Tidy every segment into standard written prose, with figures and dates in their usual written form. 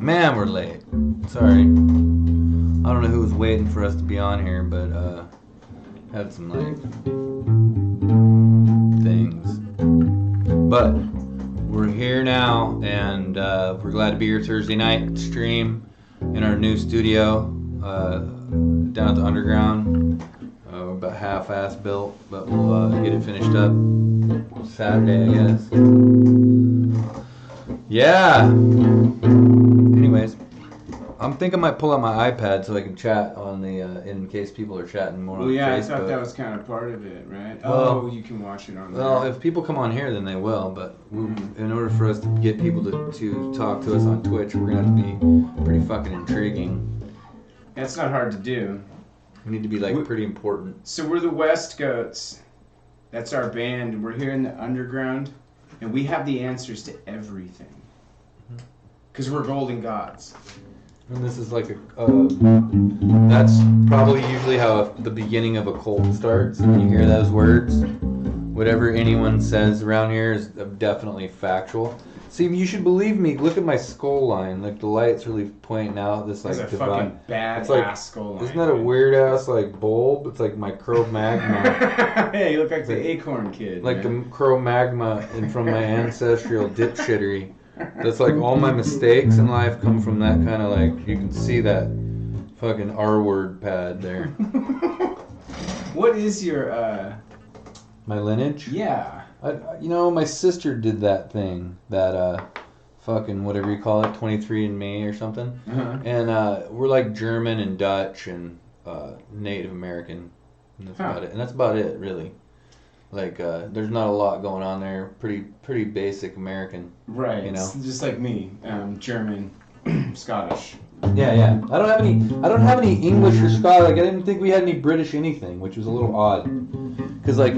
Man, we're late. Sorry. I don't know who was waiting for us to be on here, but had some like things. But we're here now, and we're glad to be here Thursday night stream in our new studio down at the underground. We're about half-ass built, but we'll get it finished up Saturday, I guess. Yeah. Anyways, I'm thinking I might pull out my iPad so I can chat on the in case people are chatting more on Facebook. I thought that was kind of part of it, right? Well, you can watch it on there. Well, if people come on here, then they will. But in order for us to get people to talk to us on Twitch, we're going to have to be pretty fucking intriguing. That's not hard to do. We need to be like pretty important. So we're the West Goats. That's our band. We're here in the underground, and we have the answers to everything. Because we're golden gods. And this is like that's probably usually how the beginning of a cult starts. When you hear those words, whatever anyone says around here is definitely factual. See, you should believe me. Look at my skull line. Like the light's really pointing out this like That's a fucking bad ass skull line. Isn't that a weird ass like bulb? It's like my Cro-Magma. Yeah, you look like the Acorn Kid. Like the Cro-Magma from my ancestral dipshittery. That's like all my mistakes in life come from that kind of like, you can see that fucking R-word pad there. What is your my lineage? Yeah. My sister did that thing, that fucking whatever you call it, 23andMe or something. Uh-huh. And we're like German and Dutch and Native American, and that's about it. And that's about it, really. Like there's not a lot going on there. Pretty basic American. Right. You know, just like me, German, Scottish. Yeah. I don't have any English or Scottish. Like I didn't think we had any British anything, which was a little odd. Cause like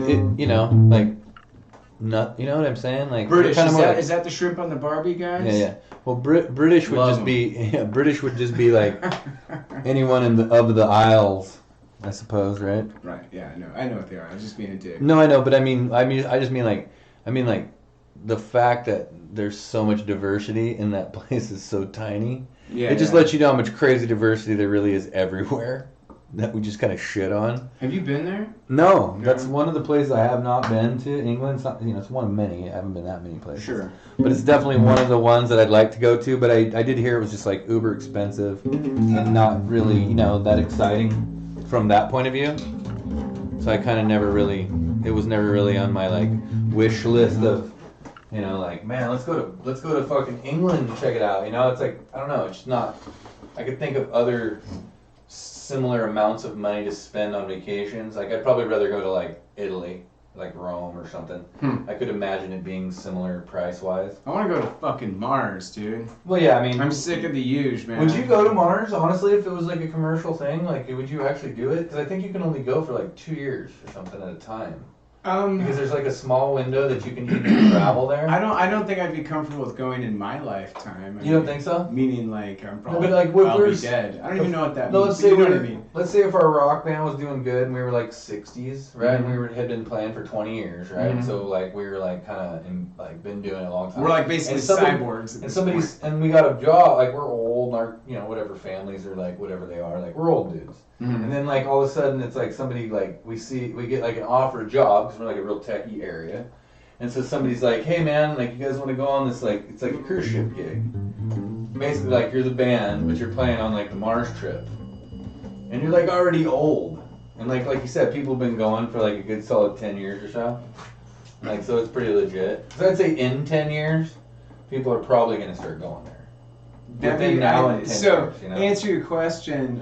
not, you know what I'm saying? Like British. Is that the shrimp on the Barbie, guys? Yeah. Well, British would just be British would just be like anyone of the Isles, I suppose, right? Right. Yeah, I know what they are. I was just being a dick. No, I know, but I just mean like the fact that there's so much diversity in that place is so tiny. Yeah. It just lets you know how much crazy diversity there really is everywhere. That we just kind of shit on. Have you been there? No, that's one of the places I have not been to. England's not, it's one of many. I haven't been that many places. Sure. But it's definitely one of the ones that I'd like to go to. But I did hear it was just like uber expensive and not really, that exciting from that point of view. So I kind of it was never really on my like wish list of, like, man, let's go to fucking England and check it out. It's like, I don't know, it's just not. I could think of other similar amounts of money to spend on vacations. Like I'd probably rather go to like Italy, like Rome or something. I could imagine it being similar price wise. I want to go to fucking Mars, dude. Well, yeah, I mean, I'm sick of the huge, man. Would you go to Mars, honestly, if it was like a commercial thing? Like, would you actually do it? Because I think you can only go for like 2 years or something at a time. Because there's like a small window that you can even travel there. I don't think I'd be comfortable with going in my lifetime. You don't think so? Meaning like I'm probably I'll be dead. I don't even know what that means. Let's say what I mean. Let's say if our rock band was doing good and we were like 60s, right? And we had been playing for 20 years, right? Mm-hmm. So like we were like kind of been doing it a long time. We're like basically cyborgs. And we got a job, like we're old, and our whatever families are like whatever they are, like we're old dudes. Mm-hmm. And then like all of a sudden it's like somebody like we get like an offer a job because we're like a real techie area, and so somebody's like, hey man, like you guys want to go on this like it's like a cruise ship gig. Basically like you're the band but you're playing on like the Mars trip, and you're like already old, and like you said, people have been going for like a good solid 10 years or so, like so it's pretty legit. So I'd say in 10 years people are probably going to start going there. Answer your question,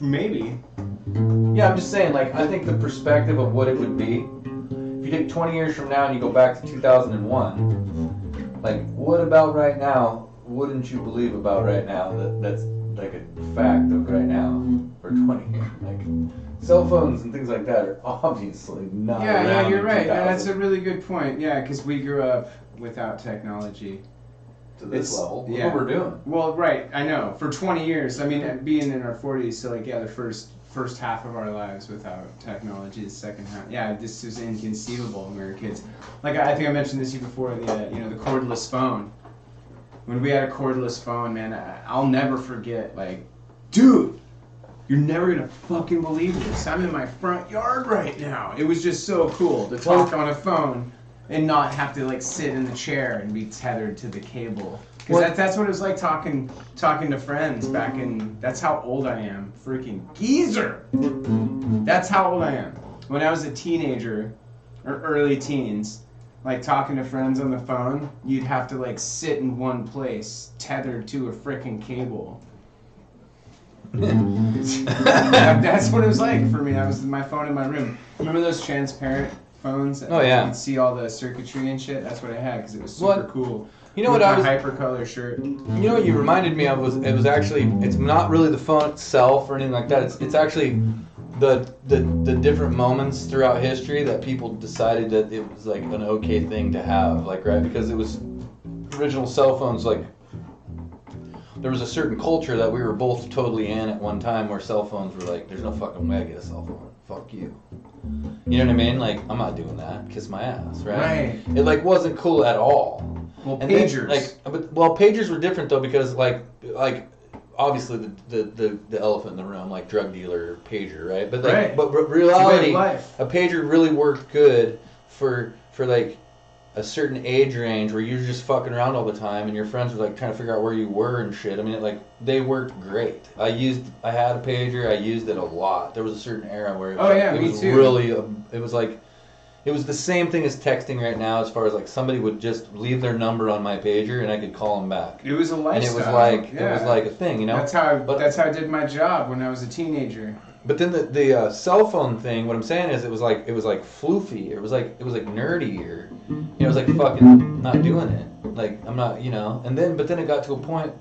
maybe. Yeah, I'm just saying, like, I think the perspective of what it would be, if you take 20 years from now and you go back to 2001, like, what about right now wouldn't you believe about right now that's like a fact of right now for 20 years? Like, cell phones and things like that are obviously not around. Yeah, you're right. That's a really good point. Yeah, because we grew up without technology. To this level. Look what we're doing. Well, right, I know. For 20 years, I mean, being in our 40s, so like, the first half of our lives without technology, the second half, this is inconceivable when we were kids. Like, I think I mentioned this to you before, the cordless phone. when we had a cordless phone, man, I'll never forget, like, dude, you're never gonna fucking believe this. I'm in my front yard right now. It was just so cool to talk on a phone and not have to like sit in the chair and be tethered to the cable. Because that's what it was like talking to friends back in. That's how old I am. Freaking geezer. That's how old I am. When I was a teenager or early teens, like talking to friends on the phone, you'd have to like sit in one place, tethered to a freaking cable. That's what it was like for me. I was my phone in my room. Remember those transparent phones? Oh yeah. You could see all the circuitry and shit. That's what I had because it was super cool. You know what I was? Hypercolor shirt. You know what you reminded me of was it was actually it's not really the phone itself or anything like that. It's actually the different moments throughout history that people decided that it was like an okay thing to have, like right because it was original cell phones like. There was a certain culture that we were both totally in at one time where cell phones were like, there's no fucking way I get a cell phone. Fuck you. You know what I mean? Like, I'm not doing that. Kiss my ass, right? Right. It like wasn't cool at all. Well, and pagers. Then, pagers were different though because like obviously the elephant in the room, like drug dealer pager, right? But like, right. But reality, a pager really worked good for like a certain age range where you're just fucking around all the time and your friends were like trying to figure out where you were and shit. I mean, they worked great. I had a pager. I used it a lot. There was a certain era where it was really it was the same thing as texting right now as far as like somebody would just leave their number on my pager and I could call them back. It was a lifestyle. And it was like a thing, you know. That's how I did my job when I was a teenager. But then the cell phone thing, what I'm saying is it was like floofy. It was like nerdy or it was like fucking not doing it. Like I'm not, you know. But then it got to a point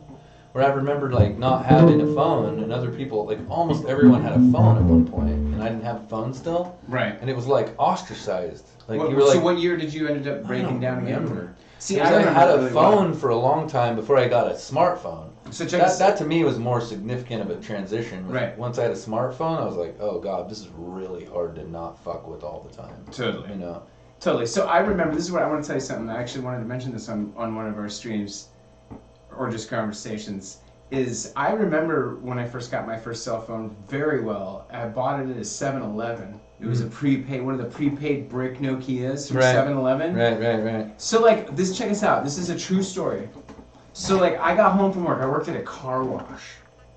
where I remembered like not having a phone and other people like almost everyone had a phone at one point and I didn't have a phone still. Right. And it was like ostracized. Like you were so like. What year did you end up breaking down again? See, I had a phone for a long time before I got a smartphone. So that to me was more significant of a transition. Right. Once I had a smartphone, I was like, oh god, this is really hard to not fuck with all the time. Totally. You know. Totally. So I remember. This is what I want to tell you something. I actually wanted to mention this on one of our streams, or just conversations. Is I remember when I first got my first cell phone very well. I bought it at a 7-Eleven. It was a prepaid, one of the prepaid brick Nokias from 7-Eleven. Right. So like this, check this out. This is a true story. So like I got home from work. I worked at a car wash.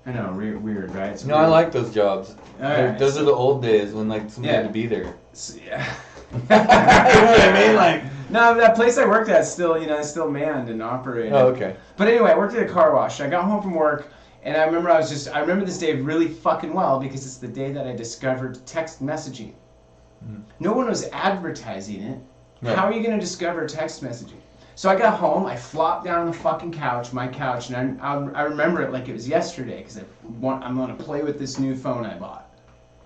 I know, weird, right? No, I like those jobs. Right, those are the old days when like somebody had to be there. So, yeah. You know what I mean? Like no, that place I worked at still, is still manned and operated. Oh, okay. But anyway, I worked at a car wash. I got home from work, and I remember this day really fucking well because it's the day that I discovered text messaging. No one was advertising it. Right. How are you going to discover text messaging? So I got home, I flopped down on the fucking couch, my couch, and I remember it like it was yesterday because I'm going to play with this new phone I bought.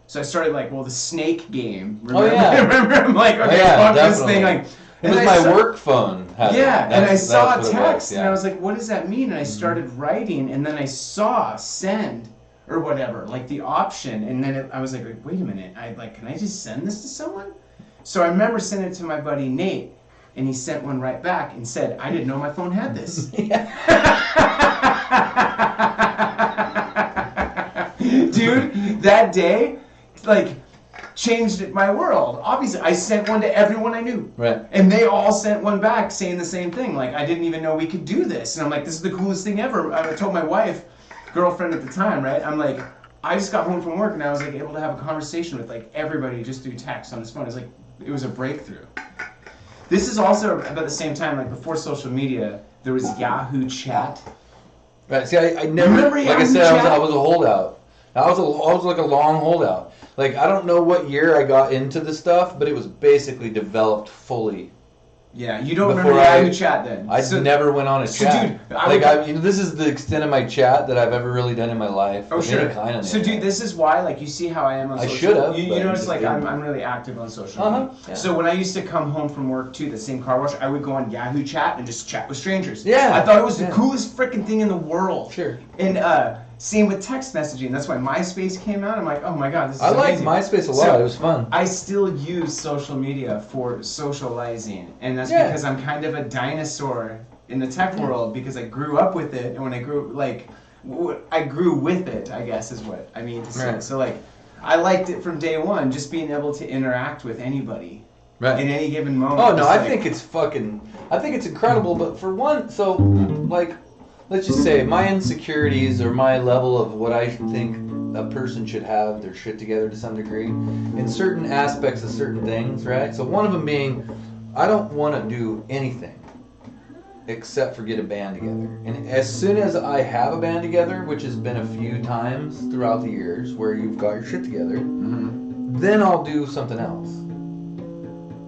So I started the snake game. Remember? Oh yeah. Remember? I'm like, okay, fuck this thing. Like, it was my work phone. And I saw a text, and I was like, what does that mean? And I started writing, and then I saw send or whatever, like the option, and then I was like, wait a minute, can I just send this to someone? So I remember sending it to my buddy Nate, and he sent one right back and said, I didn't know my phone had this. Dude, that day, changed my world. Obviously, I sent one to everyone I knew. Right. And they all sent one back saying the same thing. I didn't even know we could do this. And I'm like, this is the coolest thing ever. I told my wife, girlfriend at the time, right? I'm like, I just got home from work and I was able to have a conversation with everybody just through text on this phone. It was a breakthrough. This is also about the same time, before social media, there was Yahoo Chat. Right. See, I never. Remember Yahoo Chat? I was a holdout. I was like a long holdout. I don't know what year I got into the stuff, but it was basically developed fully. Yeah, you don't remember Yahoo Chat then? I never went on a chat. Dude, this is the extent of my chat that I've ever really done in my life. Oh, sure. So, dude, this is why, you see how I am on social media. I should have. You notice, I'm really active on social media. Yeah. So when I used to come home from work, too, the same car wash, I would go on Yahoo Chat and just chat with strangers. Yeah. I thought it was the coolest freaking thing in the world. Sure. And, same with text messaging. That's why MySpace came out. I'm like, oh my god, this is amazing. I liked MySpace a lot. It was fun. I still use social media for socializing, and that's because I'm kind of a dinosaur in the tech world because I grew up with it, and when I grew I grew with it, I guess is what I mean to say. Right. So like, I liked it from day one, just being able to interact with anybody Right. in any given moment. Oh no, It's I like- think it's incredible. But for one, so like, let's just say my insecurities or my level of what I think a person should have their shit together to some degree in certain aspects of certain things, right? So one of them being, I don't want to do anything except for get a band together. And as soon as I have a band together, which has been a few times throughout the years where you've got your shit together, then I'll do something else.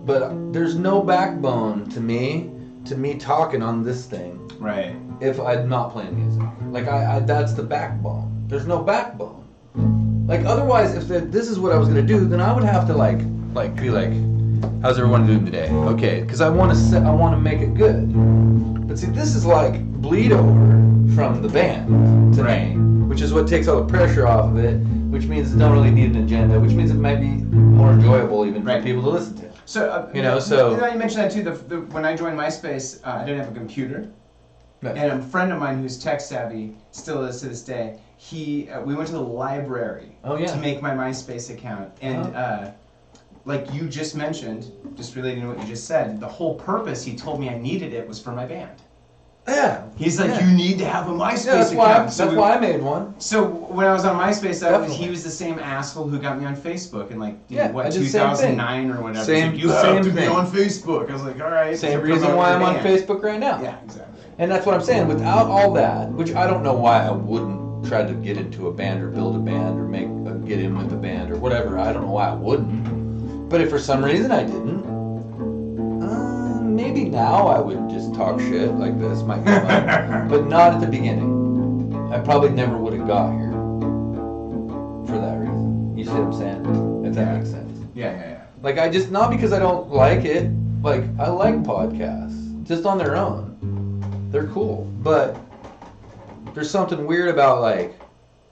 But there's no backbone to me talking on this thing right. if I'm not playing music. Like I that's the backbone. There's no backbone. Like otherwise, if this is what I was gonna do, then I would have to like be like, how's everyone doing today? Okay, because I want to make it good. But see, this is like bleed over from the band to me, which is what takes all the pressure off of it. Which means it don't really need an agenda. Which means it might be more enjoyable even for people to listen to. So you know, so you mentioned that too. When I joined MySpace, I didn't have a computer, Right. and a friend of mine who's tech savvy still is to this day. We went to the library to make my MySpace account, and like you just mentioned, just relating to what you just said, the whole purpose he told me I needed it was for my band. Yeah. He's like, you need to have a MySpace account. account. That's why I made one. So when I was on MySpace, he was the same asshole who got me on Facebook in like I did the same 2009 or whatever. Same, He's like, you have to thing. be on Facebook. I was like, all right. Same reason why I'm on Facebook right now. Yeah, exactly. And that's what I'm saying. Without all that, which I don't know why I wouldn't try to get into a band or build a band or get in with a band or whatever. I don't know why I wouldn't. But if for some reason I didn't, maybe now I would just talk shit like this, might be fun, but not at the beginning. I probably never would have got here for that reason. You see what I'm saying? If that makes sense. Yeah. Like I just, not because I don't like it, like I like podcasts, just on their own. They're cool, but there's something weird about like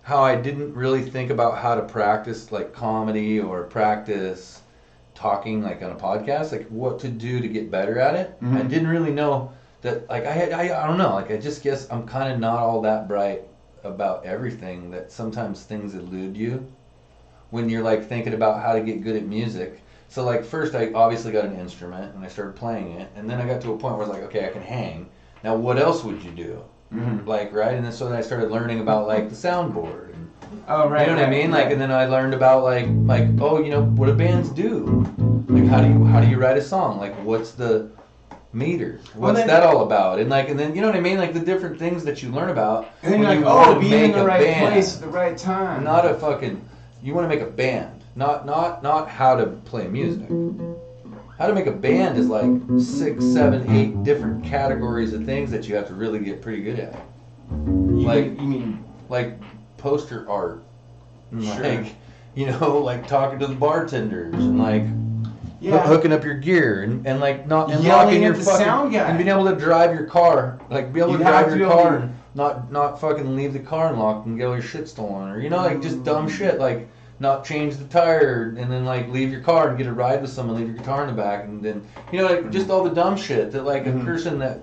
how I didn't really think about how to practice like comedy or practice talking like on a podcast, like what to do to get better at it. I didn't really know that, like I don't know, like I just guess I'm kind of not all that bright about everything, that sometimes things elude you when you're like thinking about how to get good at music. So like first I obviously got an instrument and I started playing it, and then I got to a point where I was like, okay, I can hang. Now what else would you do? Like, right? And then so then I started learning about like the soundboard. Oh, right. You know what I mean? Like, and then I learned about like, oh, you know, what do bands do? Like, how do you write a song? Like, what's the meter? What's that all about? And like, and then you know what I mean? Like the different things that you learn about. And then you're like, oh, being in the right place at the right time. Not a fucking. You want to make a band, not how to play music. How to make a band is like 6, 7, 8 different categories of things that you have to really get pretty good at. You mean like poster art, and like, you know, like talking to the bartenders and like hooking up your gear and like not and locking your fucking sound guy. And being able to drive your car, like be able to drive your car and not fucking leave the car unlocked and get all your shit stolen, or you know, like just dumb shit like not change the tire and then like leave your car and get a ride with someone, leave your guitar in the back, and then you know, like just all the dumb shit that like a person that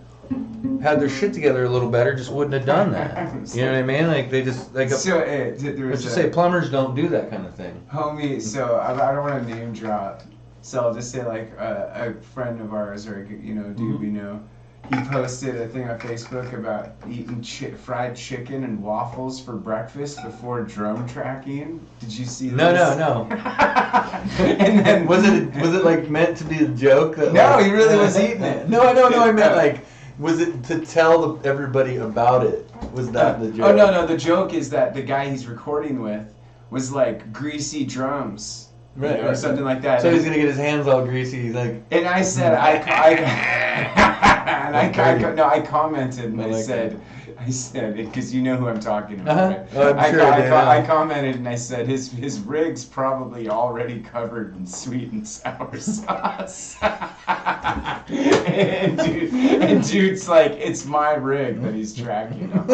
had their shit together a little better just wouldn't have done that. You know what I mean? Like they just like let's just say plumbers don't do that kind of thing. Homie, so I don't want to name drop, so I'll just say like a friend of ours or you know dude we know, he posted a thing on Facebook about eating fried chicken and waffles for breakfast before drum tracking. Did you see this? No. And then was it like meant to be a joke? That, no, he really was eating it. No, I meant like, was it to tell everybody about it? Was that the joke? Oh no, the joke is that the guy he's recording with was like greasy drums. Right, or something like that. So he's gonna get his hands all greasy, like. And I said, I commented and I said, because you know who I'm talking about. Right? Oh, I'm sure, I commented and I said, his rig's probably already covered in sweet and sour sauce. and dude's like, it's my rig that he's tracking on.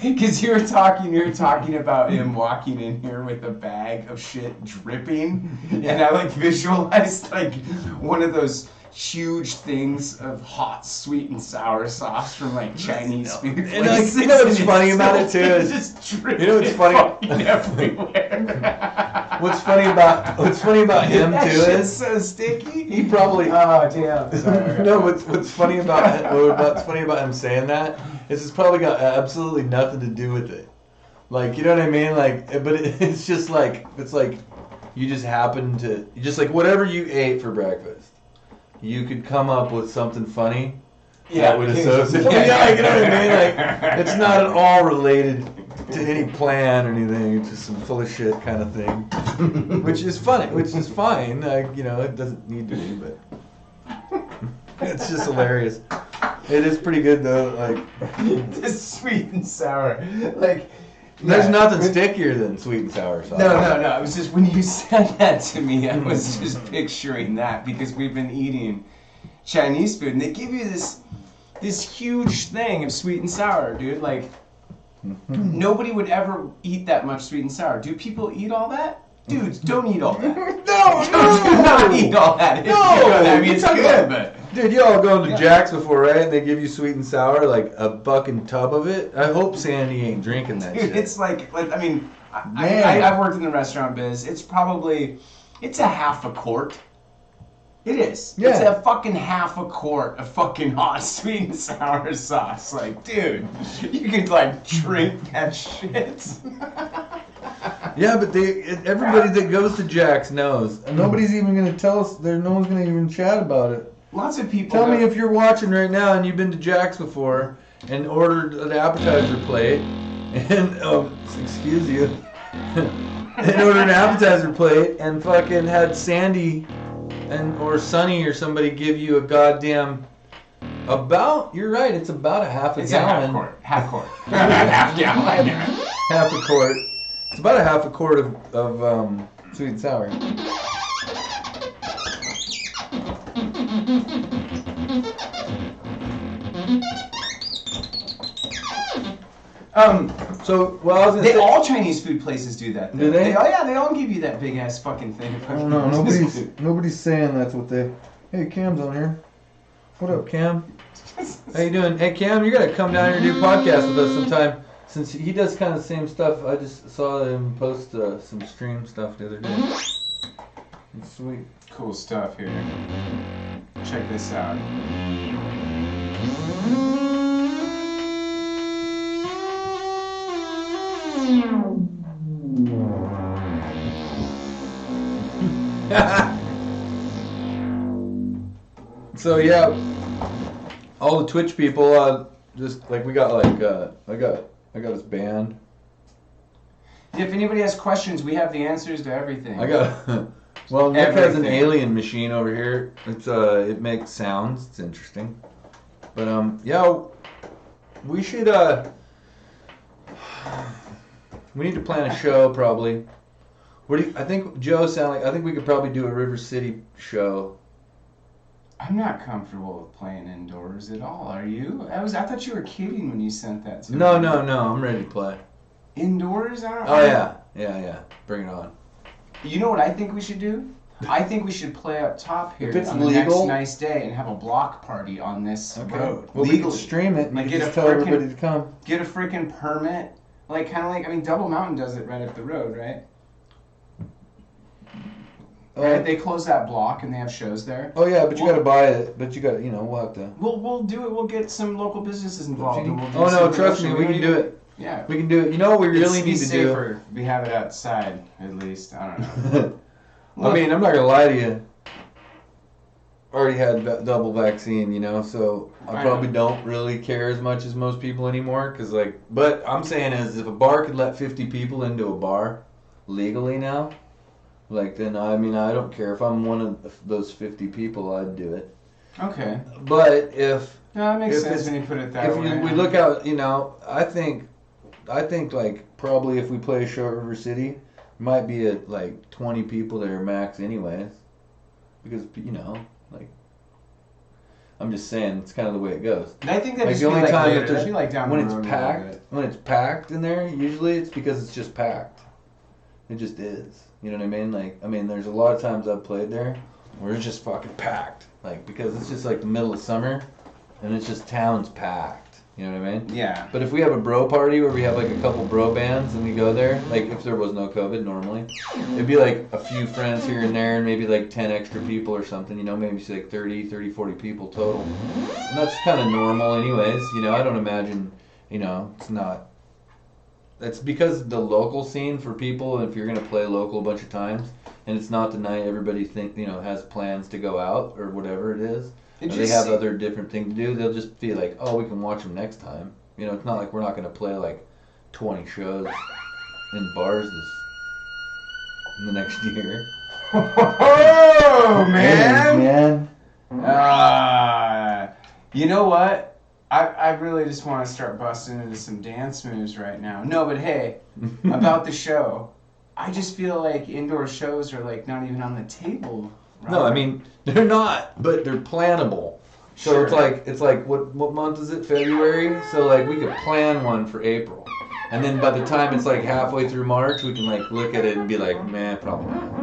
Because you were talking about him walking in here counter with a bag of shit dripping, and I like visualized like one of those huge things of hot sweet and sour sauce from like Chinese food places. And like, you know what's funny about it too is just dripping, you know what's funny everywhere. What's funny about him that too shit's is so sticky. he probably Oh damn! Sorry. no. What's funny about him saying that is it's probably got absolutely nothing to do with it. Like, you know what I mean? Like, but it's just like you just happen to just like whatever you ate for breakfast, you could come up with something funny that would associate. Yeah, like, you know what I mean? Like, it's not at all related to any plan or anything. It's just some full of shit kind of thing, which is funny, which is fine. Like, you know, it doesn't need to be, but it's just hilarious. It is pretty good though. Like, just sweet and sour, like. There's nothing stickier than sweet and sour sauce. No. It was just when you said that to me, I was just picturing that because we've been eating Chinese food and they give you this huge thing of sweet and sour, dude. Like nobody would ever eat that much sweet and sour. Do people eat all that? Dudes, don't eat all that. Do not eat all that. I mean, it's good, but. Dude, you all gone to Jack's before, right? And they give you sweet and sour, like a fucking tub of it. I hope Sandy ain't drinking that shit. It's like I mean, I worked in the restaurant biz. It's a half a quart. It is. Yeah. It's a fucking half a quart of fucking hot sweet and sour sauce. Like, dude, you could like drink that shit. Yeah, but everybody that goes to Jack's knows. And nobody's even going to tell us. No one's going to even chat about it. Lots of people. Tell me if you're watching right now and you've been to Jack's before and ordered an appetizer plate and excuse you, and ordered an appetizer plate and fucking had Sandy or Sonny or somebody give you a goddamn you're right, it's about a half a gallon. Half quart. Half gallon. Half a quart. It's about a half a quart of sweet and sour. All Chinese food places do that. Do they? They all give you that big ass fucking thing. Oh no, nobody's saying that's what they. Hey, Cam's on here. What up, Cam? How you doing? Hey, Cam, you gotta come down here and do a podcast with us sometime. Since he does kind of the same stuff, I just saw him post some stream stuff the other day. It's sweet. Cool stuff here. Check this out. So yeah, all the Twitch people, just like we got like I got us banned. If anybody has questions, we have the answers to everything. I got well, Nick has an alien machine over here. It's it makes sounds. It's interesting. But yeah, we should we need to plan a show probably. What do you, I think Joe sound like? I think we could probably do a River City show. I'm not comfortable with playing indoors at all. Are you? I thought you were kidding when you sent that to me. No. I'm ready to play. Indoors? Yeah. Bring it on. You know what I think we should do? I think we should play up top here if it's on the legal, next nice day and have a block party on this road. Well, we can stream it and like just tell everybody to come. Get a freaking permit. Like, kind of like, I mean, Double Mountain does it right up the road, right? Right? They close that block and they have shows there. Oh yeah, but you got to buy it. But you got, we'll have to. We'll do it. We'll get some local businesses involved. And we'll do trust me, we can do it. Yeah, we can do it. You know what we really need to do? We have it outside, at least. I don't know. I mean, I'm not gonna lie to you. Already had double vaccine, so I probably don't really care as much as most people anymore. But I'm saying is, if a bar could let 50 people into a bar legally now, then I don't care if I'm one of those 50 people, I'd do it. Okay. But if that makes sense when you put it that way. If we look out, I think probably if we play a show at River City, it might be at 20 people that are max anyways, because I'm just saying it's kind of the way it goes. I think that the only time that there's when it's packed in there, usually it's because it's just packed. It just is. You know what I mean? Like, I mean, there's a lot of times I've played there where it's just fucking packed. Like, because it's just like the middle of summer, and it's just town's packed. You know what I mean? Yeah. But if we have a bro party where we have like a couple bro bands and we go there, like if there was no COVID normally, it'd be like a few friends here and there and maybe like 10 extra people or something, you know, maybe like 30, 40 people total. And that's kind of normal anyways, you know, I don't imagine, you know, it's not. That's because the local scene for people, if you're going to play local a bunch of times, and it's not the night everybody has plans to go out or whatever it is, or they have other different things to do, they'll just feel like, oh, we can watch them next time. You know, it's not like we're not going to play like 20 shows in bars in the next year. Oh, man! You know what? I really just want to start busting into some dance moves right now. No, but hey, about the show, I just feel like indoor shows are like not even on the table. Right? No, I mean they're not, but they're plannable. So sure. it's like what month is it? February. So like we could plan one for April, and then by the time it's like halfway through March, we can like look at it and be like, man, probably not.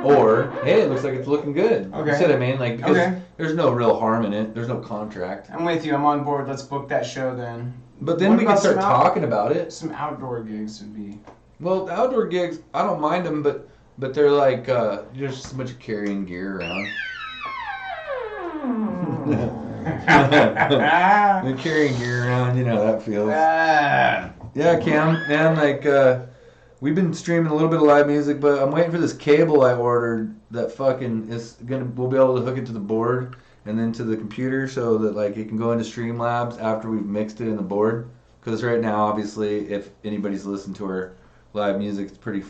Or, hey, it looks like it's looking good. Okay. You see what I mean? Like, because there's no real harm in it. There's no contract. I'm with you. I'm on board. Let's book that show then. But then we can start talking about it. Some outdoor gigs would be... Well, the outdoor gigs, I don't mind them, but they're like, there's so much carrying gear around. They're carrying gear around, you know how that feels. Yeah, Cam, man, like... we've been streaming a little bit of live music, but I'm waiting for this cable I ordered that fucking we'll be able to hook it to the board and then to the computer so that like it can go into Streamlabs after we've mixed it in the board. Because right now, obviously, if anybody's listened to our live music, it's pretty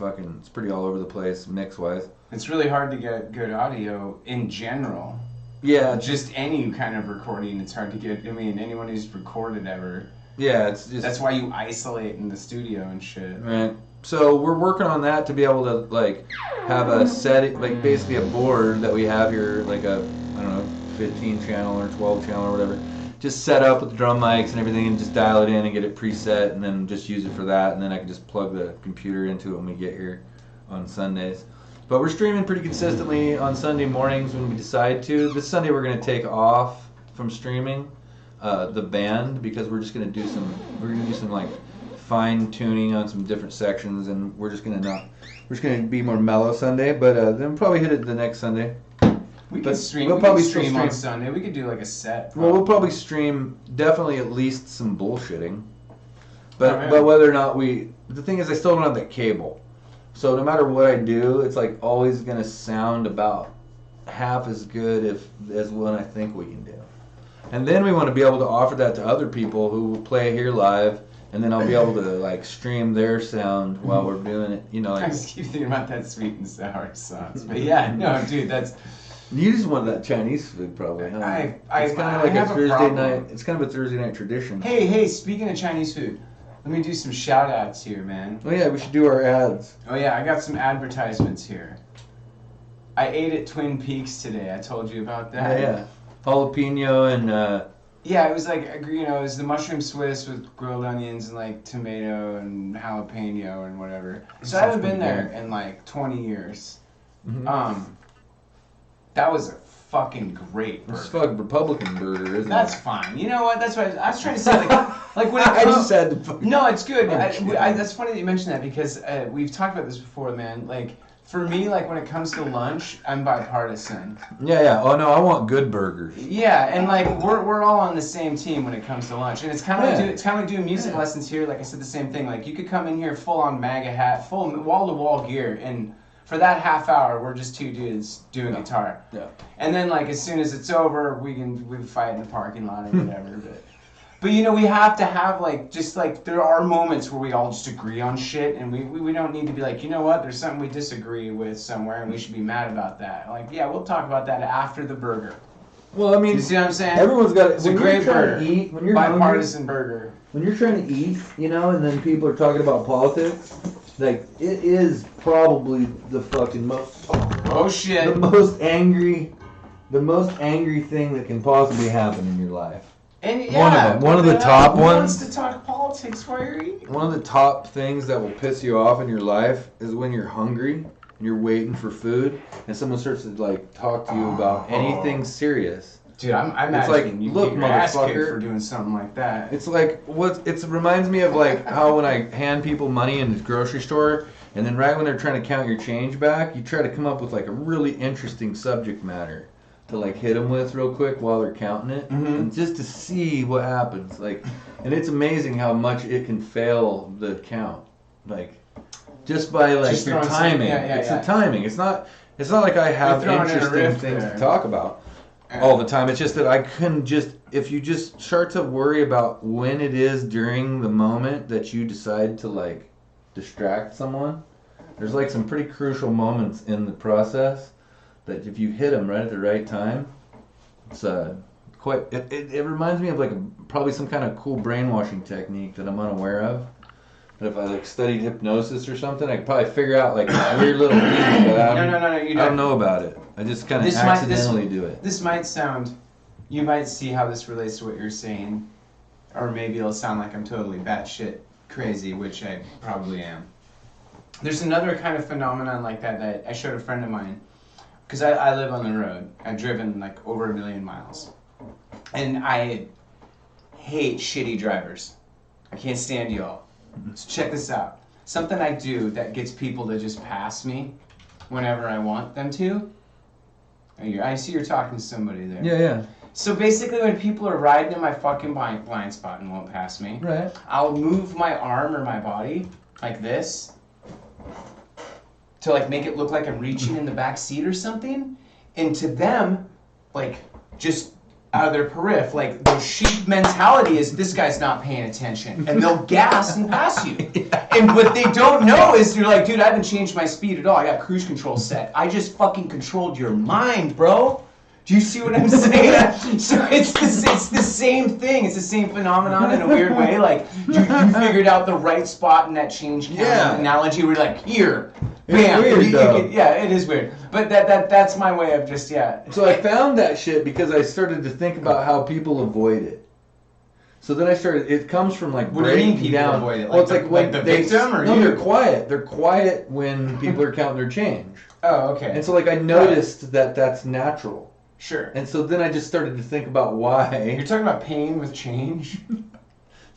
all over the place mix-wise. It's really hard to get good audio in general. Yeah. Just any kind of recording, it's hard to get. I mean, anyone who's recorded ever. Yeah, it's just... That's why you isolate in the studio and shit. Right. So we're working on that to be able to like have a set, like basically a board that we have here, like a, I don't know, 15 channel or 12 channel or whatever, just set up with the drum mics and everything and just dial it in and get it preset and then just use it for that, and then I can just plug the computer into it when we get here on Sundays. But we're streaming pretty consistently on Sunday mornings when we decide to. This Sunday we're going to take off from streaming the band because we're going to do some like fine tuning on some different sections, and we're just gonna be more mellow Sunday, but then we'll probably hit it the next Sunday. We could stream. We'll probably stream on Sunday. We could do like a set. Probably. Well, we'll probably stream definitely at least some bullshitting, but whether or not the thing is I still don't have that cable, so no matter what I do, it's like always gonna sound about half as good as what I think we can do, and then we want to be able to offer that to other people who will play here live. And then I'll be able to like stream their sound while we're doing it, you know. Like, I just keep thinking about that sweet and sour sauce, but yeah, no, dude, that's. You just want that Chinese food, probably, huh? It's kind of like a Thursday night. It's kind of a Thursday night tradition. Hey, speaking of Chinese food, let me do some shout outs here, man. Oh yeah, we should do our ads. Oh yeah, I got some advertisements here. I ate at Twin Peaks today. I told you about that. Yeah. Jalapeno and. Yeah, it was like, you know, it was the mushroom Swiss with grilled onions and like tomato and jalapeno and whatever. So I haven't been there in like 20 years. Mm-hmm. That was a fucking great burger. It's a fucking Republican burger, isn't it? That's fine. You know what? That's what I was trying to say. Like when I just said the fucking... No, it's good. That's funny that you mentioned that because we've talked about this before, man. Like, for me, like when it comes to lunch, I'm bipartisan. Yeah. Oh no, I want good burgers. Yeah, and like we're all on the same team when it comes to lunch, and it's kind of like doing music lessons here. Like I said, the same thing. Like you could come in here full on MAGA hat, full wall to wall gear, and for that half hour, we're just two dudes doing guitar. Yeah. And then like as soon as it's over, we fight in the parking lot or whatever. But you know, we have to have like just like there are moments where we all just agree on shit, and we don't need to be like, you know what, there's something we disagree with somewhere, and we should be mad about that. Like, yeah, we'll talk about that after the burger. Well, I mean, you see what I'm saying? Everyone's got it's a great burger. When you're bipartisan burger. When you're trying to eat, you know, and then people are talking about politics, like it is probably the fucking most. Oh shit! The most angry thing that can possibly happen in your life. And yeah, one of the top who ones. wants to talk politics while you're eating? One of the top things that will piss you off in your life is when you're hungry and you're waiting for food, and someone starts to like talk to you about anything serious. Dude, I'm it's like, you look, get your ass kicked motherfucker, for doing something like that. It's like it reminds me of like how when I hand people money in the grocery store, and then right when they're trying to count your change back, you try to come up with like a really interesting subject matter to like hit them with real quick while they're counting it, and just to see what happens. Like, and it's amazing how much it can fail the count, like just by like just your timing. It's the timing. It's not like I have interesting things to talk about all the time. It's just that I couldn't if you just start to worry about when it is during the moment that you decide to like distract someone, there's like some pretty crucial moments in the process that if you hit them right at the right time, it's quite. It reminds me of like probably some kind of cool brainwashing technique that I'm unaware of. But if I like studied hypnosis or something, I could probably figure out like weird little things. But No, you don't. I don't know about it. I just kind of accidentally do it. This might sound. You might see how this relates to what you're saying, or maybe it'll sound like I'm totally batshit crazy, which I probably am. There's another kind of phenomenon like that I showed a friend of mine. Because I live on the road. I've driven like over 1 million miles. And I hate shitty drivers. I can't stand y'all. So check this out. Something I do that gets people to just pass me whenever I want them to. I see you're talking to somebody there. Yeah. So basically when people are riding in my fucking blind spot and won't pass me, right, I'll move my arm or my body like this to like make it look like I'm reaching in the back seat or something, and to them, like just out of their periph, like the sheep mentality is this guy's not paying attention, and they'll gas and pass you. And what they don't know is you're like, dude, I haven't changed my speed at all. I got cruise control set. I just fucking controlled your mind, bro. Do you see what I'm saying? So it's the same thing. It's the same phenomenon in a weird way. Like you figured out the right spot in that change count analogy. We're like, here, bam. It's weird, it is weird. But that's my way of just So I found that shit because I started to think about how people avoid it. So then I started. It comes from like breaking down. Avoid it? Well, it's like when the victim or no, you? they're quiet. They're quiet when people are counting their change. Oh, okay. And so like I noticed that that's natural. Sure. And so then I just started to think about why. You're talking about paying with change?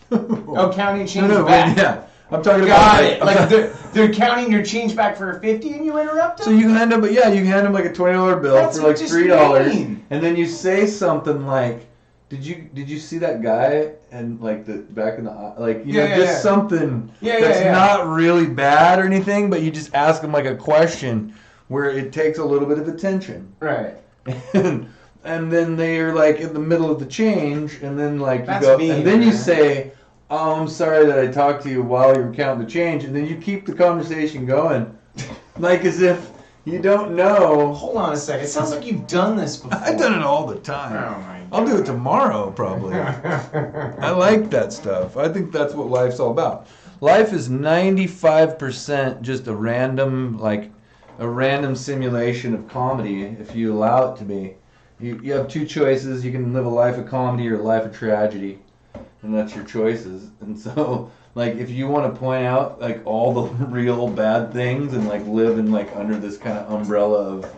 Oh, counting change back. Yeah. I'm talking about it. Like they're counting your change back for a 50 and you interrupt them? So you hand them, you hand them like a $20 bill That's for like $3, mean. and then you say something like, "Did you see that guy?" And like the back in the like something that's not really bad or anything, but you just ask them like a question where it takes a little bit of attention. Right. And then they are like in the middle of the change, and then like that's you go, mean, and then man. you say, "Oh, I'm sorry that I talked to you while you were counting the change," and then you keep the conversation going, like as if you don't know. Hold on a second. It sounds like you've done this before. I've done it all the time. Oh my God. I'll do it tomorrow, probably. I like that stuff. I think that's what life's all about. Life is 95% just a random simulation of comedy, if you allow it to be. You have two choices. You can live a life of comedy or a life of tragedy, and that's your choices. And so, like, if you want to point out like all the real bad things and like live in like under this kind of umbrella of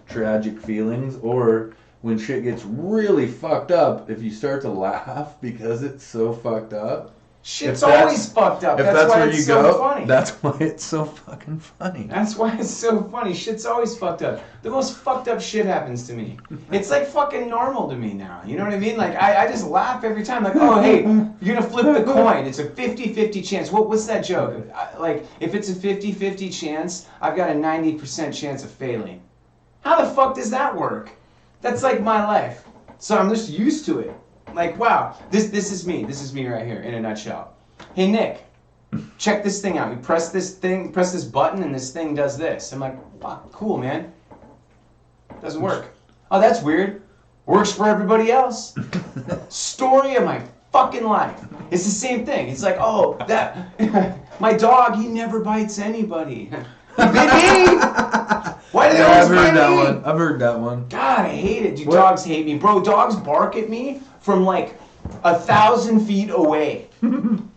tragic feelings, or when shit gets really fucked up, if you start to laugh because it's so fucked up. Shit's always fucked up. That's why where it's you so go, funny. that's why it's so fucking funny. That's why it's so funny. Shit's always fucked up. The most fucked up shit happens to me. It's like fucking normal to me now. You know what I mean? Like, I just laugh every time. Like, oh, hey, you're going to flip the coin. It's a 50-50 chance. What's that joke? Like, if it's a 50-50 chance, I've got a 90% chance of failing. How the fuck does that work? That's like my life. So I'm just used to it. Like, wow, this is me. This is me right here in a nutshell. Hey, Nick, check this thing out. You press this button, and this thing does this. I'm like, wow, cool, man. Doesn't work. Oh, that's weird. Works for everybody else. Story of my fucking life. It's the same thing. It's like, oh, that my dog, he never bites anybody. He bit me. Why did I've heard that one. I've heard that one. God, I hate it. Dude, dogs hate me. Bro, dogs bark at me from like 1,000 feet away.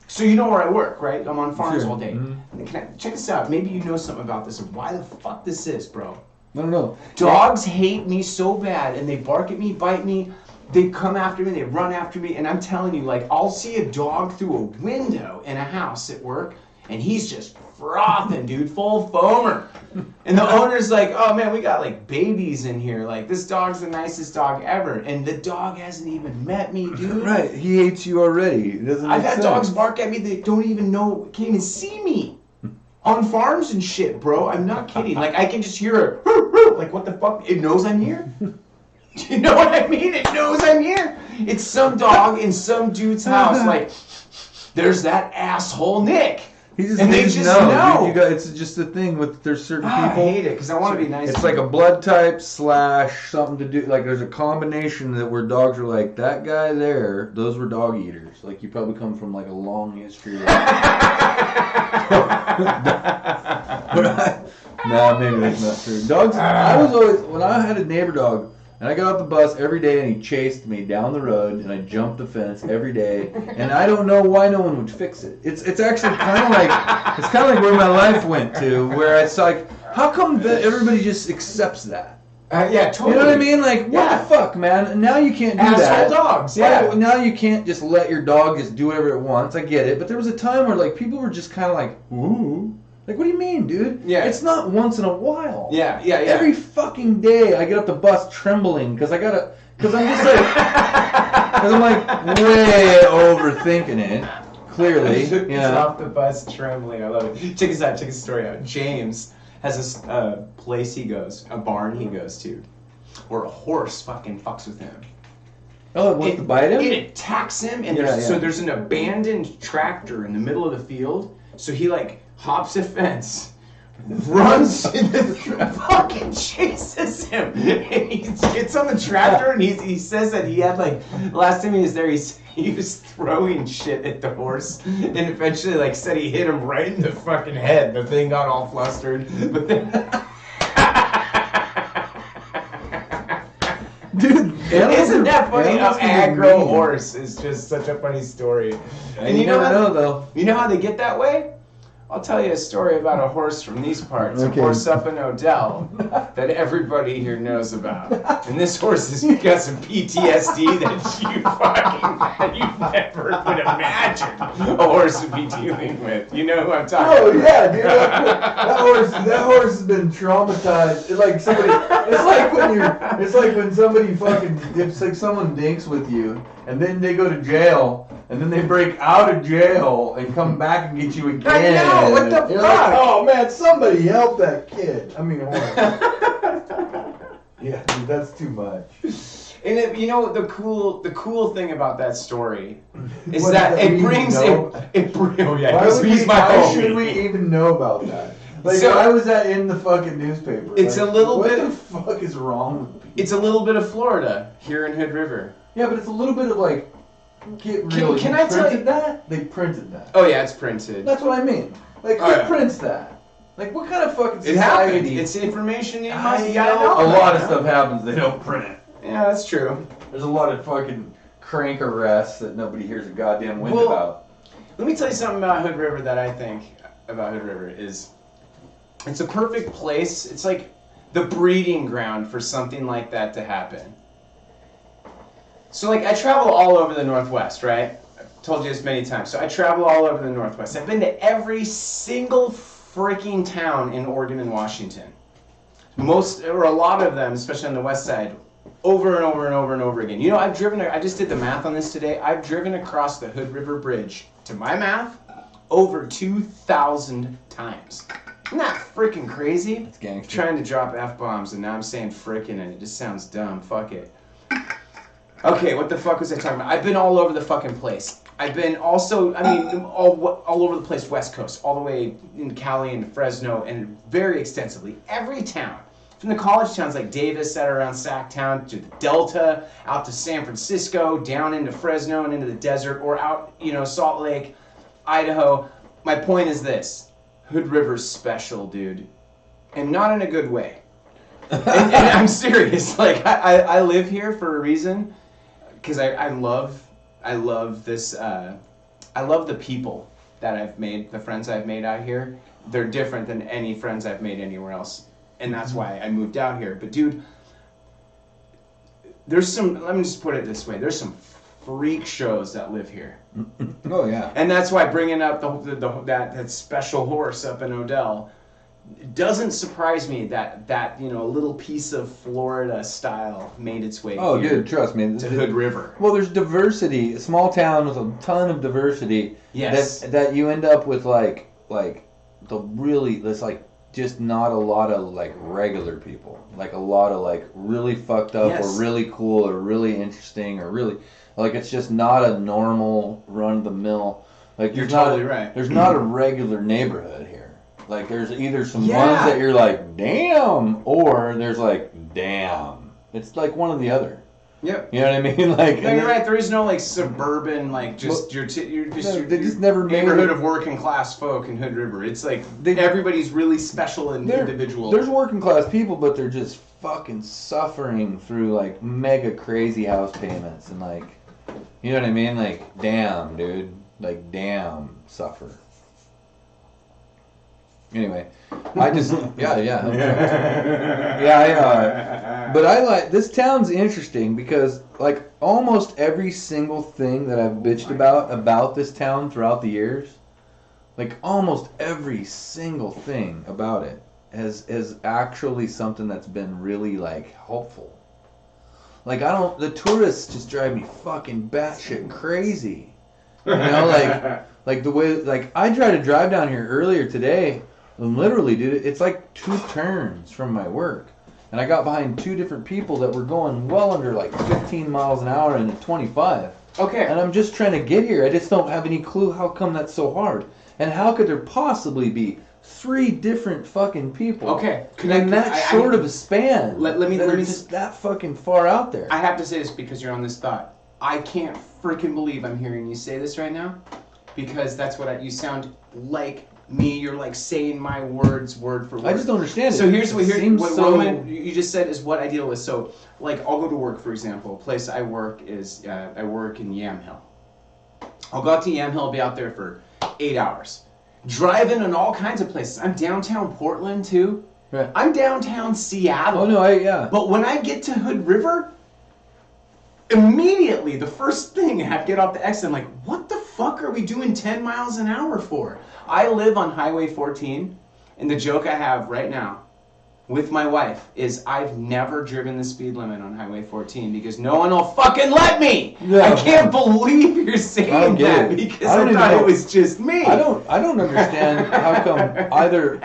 So you know where I work, right? I'm on farms all day. Mm-hmm. Check this out. Maybe you know something about this. Why the fuck this is, bro? I don't know. Dogs hate me so bad, and they bark at me, bite me. They come after me, they run after me, and I'm telling you, like, I'll see a dog through a window in a house at work, and he's just frothing, dude, full foamer. And the owner's like, oh man, we got like babies in here. Like, this dog's the nicest dog ever. And the dog hasn't even met me, dude. Right, he hates you already. It doesn't I've make had sense. dogs bark at me that don't even know, can't even see me. On farms and shit, bro. I'm not kidding. Like, I can just hear a, like, what the fuck? It knows I'm here? You know what I mean? It knows I'm here. It's some dog in some dude's house. Like, there's that asshole Nick. And they just know. Dude, it's just a thing with there's certain people. I hate it because I want to be nice. It's like a blood type / something to do. Like there's a combination that where dogs are like that guy there. Those were dog eaters. Like you probably come from like a long history. Of... No, maybe that's not true. Dogs. I was always when I had a neighbor dog. And I got off the bus every day, and he chased me down the road, and I jumped the fence every day. And I don't know why no one would fix it. It's actually kind of like where my life went to, where it's like, how come that everybody just accepts that? Yeah, totally. You know what I mean? Like, what the fuck, man? And now you can't do that. Asshole dogs, yeah. Now you can't just let your dog just do whatever it wants. I get it, but there was a time where like people were just kind of like, ooh. Like, what do you mean, dude? Yeah. It's not once in a while. Yeah. Every fucking day I get off the bus trembling because I'm just like, because I'm like way overthinking it, clearly. Yeah. Off the bus trembling. I love it. Check this out. Check this story out. James has this place he goes, a barn he goes to, where a horse fucking fucks with him. Oh, it wants to bite him? It attacks him, and so there's an abandoned tractor in the middle of the field, so he like hops a fence, runs in the fucking chases him, and he gets on the tractor, and he says that he had like last time he was there, he was throwing shit at the horse, and eventually like said he hit him right in the fucking head. The thing got all flustered, but then. Dude, isn't that funny? An aggro horse is just such a funny story. And you know how they get that way? I'll tell you a story about a horse from these parts, a horse up in Odell that everybody here knows about. And this horse has got some PTSD that you never would imagine a horse would be dealing with. You know who I'm talking about? Oh yeah, dude. That horse has been traumatized. It's like somebody. It's like when somebody fucking. It's like someone dinks with you, and then they go to jail. And then they break out of jail and come back and get you again. I know, what the fuck? Like, oh man, somebody help that kid. I mean, yeah, dude, that's too much. And you know the cool thing about that story is that it brings oh yeah, why should we even know about that? Like, so, why was that in the fucking newspaper? It's like, a little bit. What the fuck is wrong with people? It's a little bit of Florida here in Hood River. Yeah, but it's a little bit of like. Can I tell you that? They printed that. Oh yeah, it's printed. That's what I mean. Like, who prints that? Like, what kind of fucking society? It happens. It's information you gotta know. A lot of stuff happens. They don't print it. Yeah, that's true. There's a lot of fucking crank arrests that nobody hears a goddamn wind about. Let me tell you something about Hood River that I think about Hood River is it's a perfect place. It's like the breeding ground for something like that to happen. So, like, I travel all over the Northwest, right? I've told you this many times. So I travel all over the Northwest. I've been to every single freaking town in Oregon and Washington. Most, or a lot of them, especially on the west side, over and over and over and over again. You know, I just did the math on this today. I've driven across the Hood River Bridge, to my math, over 2,000 times. Isn't that freaking crazy? It's gangster. Trying to drop F-bombs, and now I'm saying frickin', and it just sounds dumb. Fuck it. Okay, what the fuck was I talking about? I've been all over the fucking place. I've been also, all over the place, West Coast, all the way in Cali and Fresno, and very extensively. Every town. From the college towns like Davis that are around Sacktown, to the Delta, out to San Francisco, down into Fresno and into the desert, or out, Salt Lake, Idaho. My point is this. Hood River's special, dude. And not in a good way. and I'm serious. Like, I live here for a reason. Because I I love this. I love the people that I've made, the friends I've made out here. They're different than any friends I've made anywhere else. And that's why I moved out here. But dude, there's some, let me just put it this way. There's some freak shows that live here. Oh, yeah. And that's why bringing up that special horse up in Odell, it doesn't surprise me that a little piece of Florida style made its way here. Dude, trust me. To Hood River. Well, there's diversity. A small town with a ton of diversity. Yes. That you end up with there's just not a lot of regular people. Like a lot of really fucked up or really cool or really interesting or really it's just not a normal run of the mill. You're totally right. There's not a regular neighborhood here. There's either some ones that you're damn, or there's damn. It's one or the other. Yep. You know what I mean? You're right. There is no suburban your never neighborhood of working class folk in Hood River. It's everybody's really special and individual. There's working class people, but they're just fucking suffering through mega crazy house payments and you know what I mean? Damn, dude. Damn, suffer. Anyway, I just but I this town's interesting because almost every single thing that I've bitched about this town throughout the years, almost every single thing about it is actually something that's been really helpful. The tourists just drive me fucking batshit crazy. You know, the way I tried to drive down here earlier today. And literally, dude, it's 2 turns from my work. And I got behind 2 different people that were going well under 15 miles an hour and 25. Okay. And I'm just trying to get here. I just don't have any clue how come that's so hard. And how could there possibly be 3 different fucking people? Okay. In that short of a span. Let me just that fucking far out there. I have to say this because you're on this thought. I can't freaking believe I'm hearing you say this right now. Because that's what you sound like me. You're saying my words word for word. I just don't understand it. So here's what Roman you just said is what I deal with. So I'll go to work, for example. A place I work is I work in Yamhill. I'll go out to Yamhill, be out there for 8 hours, driving in all kinds of places. I'm downtown Portland too. Right. I'm downtown Seattle. Oh no, But when I get to Hood River, immediately the first thing I have to get off the exit. I'm like, what the fuck are we doing 10 miles an hour for? I live on Highway 14, and the joke I have right now with my wife is I've never driven the speed limit on Highway 14 because no one will fucking let me. I can't believe you're saying that because I thought it was just me. I don't understand how come either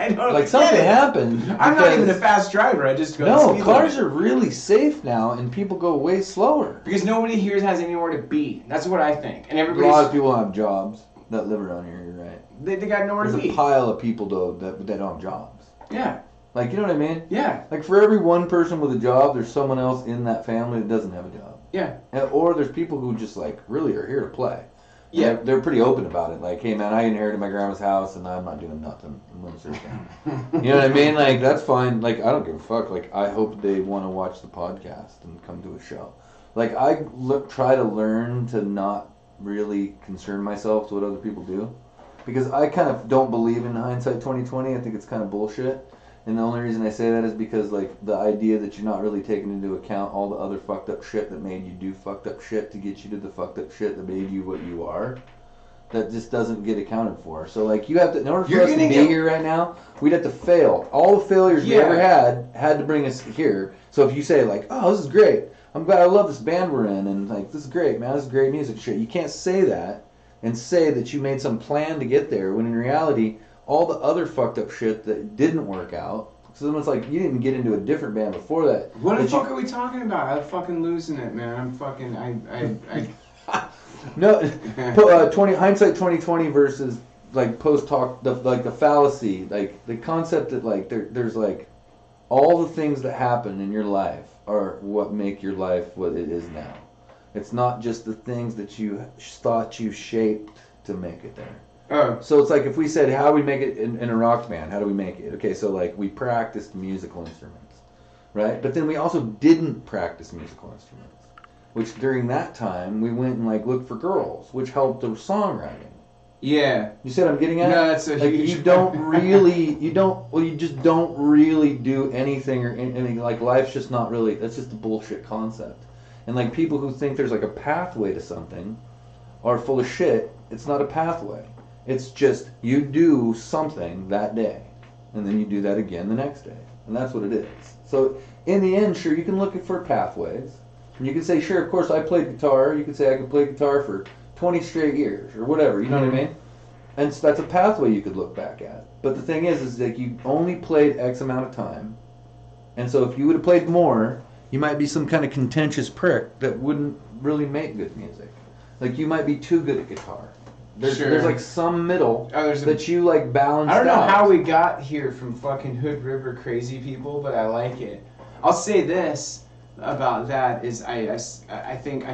something happened. I'm not even a fast driver. I just go. No, cars are really safe now, and people go way slower because nobody here has anywhere to be. That's what I think. And a lot of people have jobs that live around here. You're right. They got nowhere to be. There's a pile of people though that don't have jobs. Yeah. You know what I mean? Yeah. For every one person with a job, there's someone else in that family that doesn't have a job. Yeah. Or there's people who just really are here to play. Yeah. They're pretty open about it. Hey man, I inherited my grandma's house and I'm not doing nothing. I'm going to serve them. You know what I mean? That's fine. I don't give a fuck. I hope they want to watch the podcast and come to a show. I try to learn to not really concern myself with what other people do. Because I kind of don't believe in hindsight 2020. I think it's kind of bullshit. And the only reason I say that is because, the idea that you're not really taking into account all the other fucked up shit that made you do fucked up shit to get you to the fucked up shit that made you what you are, that just doesn't get accounted for. So, you have to, in order for us to be here right now, we'd have to fail. All the failures we ever had to bring us here. So if you say, oh, this is great. I'm glad I love this band we're in. And, this is great, man. This is great music shit. You can't say that and say that you made some plan to get there when in reality, all the other fucked up shit that didn't work out. So then it's you didn't get into a different band before that. What the fuck are we talking about? I'm fucking losing it, man. I'm fucking, No, hindsight 2020 versus post talk, the fallacy, the concept that there's all the things that happen in your life are what make your life what it is now. It's not just the things that you thought you shaped to make it there. So it's if we said, how do we make it in a rock band? How do we make it? Okay, so we practiced musical instruments, right? But then we also didn't practice musical instruments. which during that time we went and like looked for girls, which helped the songwriting. Yeah. You see what I'm getting at? No, that's a like huge. you just don't really do anything or anything. Like life's just not really. That's just a bullshit concept. And like people who think there's like a pathway to something are full of shit. It's not a pathway. It's just you do something that day, and then you do that again the next day, and that's what it is. So in the end, sure, you can look for pathways, and you can say, sure, of course, I played guitar. You can say I could play guitar for 20 straight years or whatever. You know what I mean? And so that's a pathway you could look back at. But the thing is that you only played X amount of time, and so if you would have played more, you might be some kind of contentious prick that wouldn't really make good music. Like you might be too good at guitar. There's like some middle that you like balance out. I don't know how we got here from fucking Hood River crazy people, but I like it. I'll say this about that is I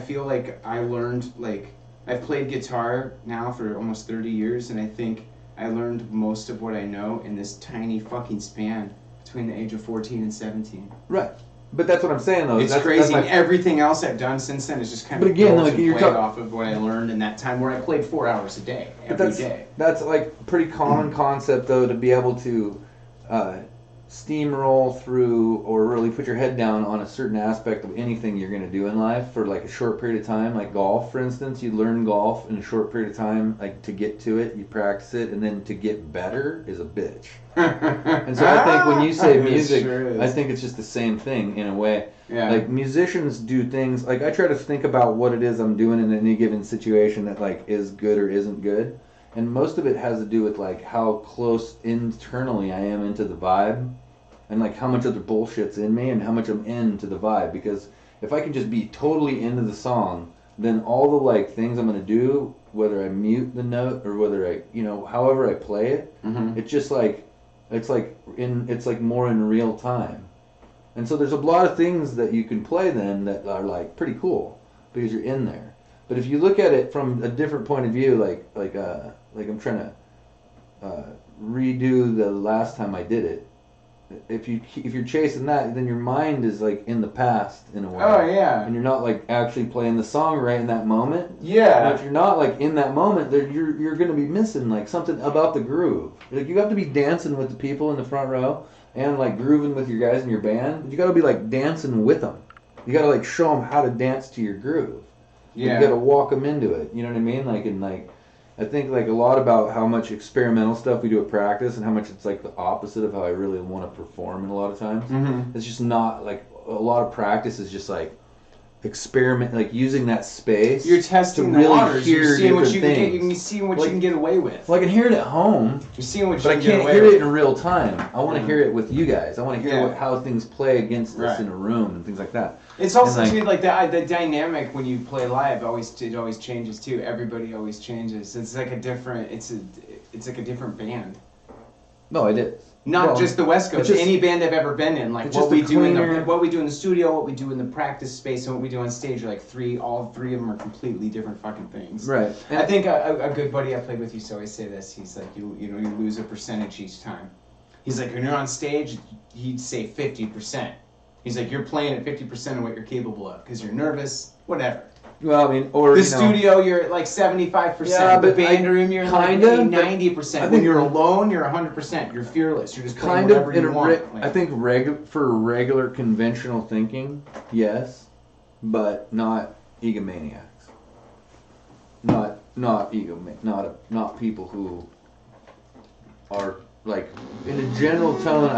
feel like I learned, like, I've played guitar now for almost 30 years, and I think I learned most of what I know in this tiny fucking span between the age of 14 and 17. Right. But that's what I'm saying, though. It's crazy. Everything else I've done since then is just kind of played off of what I learned in that time where I played 4 hours a day, every day. That's like a pretty common concept, though, to be able to steamroll through or really put your head down on a certain aspect of anything you're going to do in life for like a short period of time. Like golf, for instance, you learn golf in a short period of time. Like to get to it, you practice it, and then to get better is a bitch. And so I think when you say music, I think it's just the same thing in a way. Yeah. Like musicians do things, like I try to think about what it is I'm doing in any given situation that like is good or isn't good. And most of it has to do with like how close internally I am into the vibe and like how much of the bullshit's in me and how much I'm into the vibe. Because if I can just be totally into the song, then all the like things I'm going to do, whether I mute the note or whether I, however I play it, it's just like, it's like more in real time. And so there's a lot of things that you can play then that are like pretty cool because you're in there. But if you look at it from a different point of view, like I'm trying to redo the last time I did it. If you're chasing that, then your mind is like in the past in a way. Oh yeah. And you're not like actually playing the song right in that moment. Yeah. And if you're not like in that moment, you're gonna be missing like something about the groove. Like you have to be dancing with the people in the front row and like grooving with your guys in your band. But you got to be like dancing with them. You got to like show them how to dance to your groove. Yeah. You got to walk them into it. You know what I mean? I think like a lot about how much experimental stuff we do at practice and how much it's like the opposite of how I really want to perform in a lot of times. Mm-hmm. It's just not like a lot of practice is just like experiment, like using that space. You're testing to really the waters. hear You're seeing what different you can get. things. You can see what Like- you can get away with. Well, I can hear it at home, You're seeing what you but I can get can't away hear with. it in real time. I want to hear it with you guys. I want to hear Yeah. how things play against us Right. in a room and things like that. It's also And, too like the dynamic when you play live always changes too. Everybody always changes. It's like a different. It's like a different band. No, I did. Not Well, just the West Goats. it's just- Any band I've ever been in, like it's what just we a do cleaner- what we do in the studio, what we do in the practice space, and what we do on stage are like all three of them are completely different fucking things. Right. I think a good buddy I played with used to always say this. He's like, you lose a percentage each time. He's like, when you're on stage, he'd say 50%. He's like, you're playing at 50% of what you're capable of because you're nervous, whatever. Well, I mean, or The studio, you're at like 75%. Yeah, The but band room, you're like kinda, but 90%. I When think you're alone, you're 100%. You're fearless. You're just playing kind of whatever you want. I think for regular conventional thinking, yes, but not egomaniacs. Not people who are like in a general tone.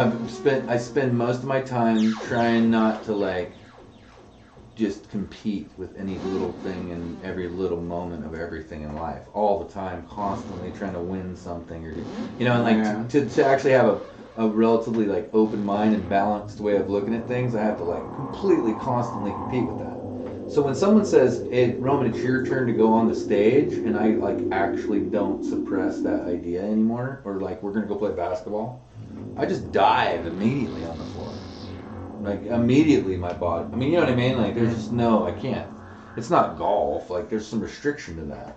I spend most of my time trying not to like just compete with any little thing in every little moment of everything in life all the time, constantly trying to win something or and like Yeah. to actually have a relatively like open mind and balanced way of looking at things, I have to like completely constantly compete with that. So when someone says, "Hey, Roman, it's your turn to go on the stage," and I like actually don't suppress that idea anymore, or like we're gonna go play basketball, I just dive immediately on the floor. Like immediately my body. I mean, you know what I mean? Like there's just I can't. It's not golf. Like there's some restriction to that.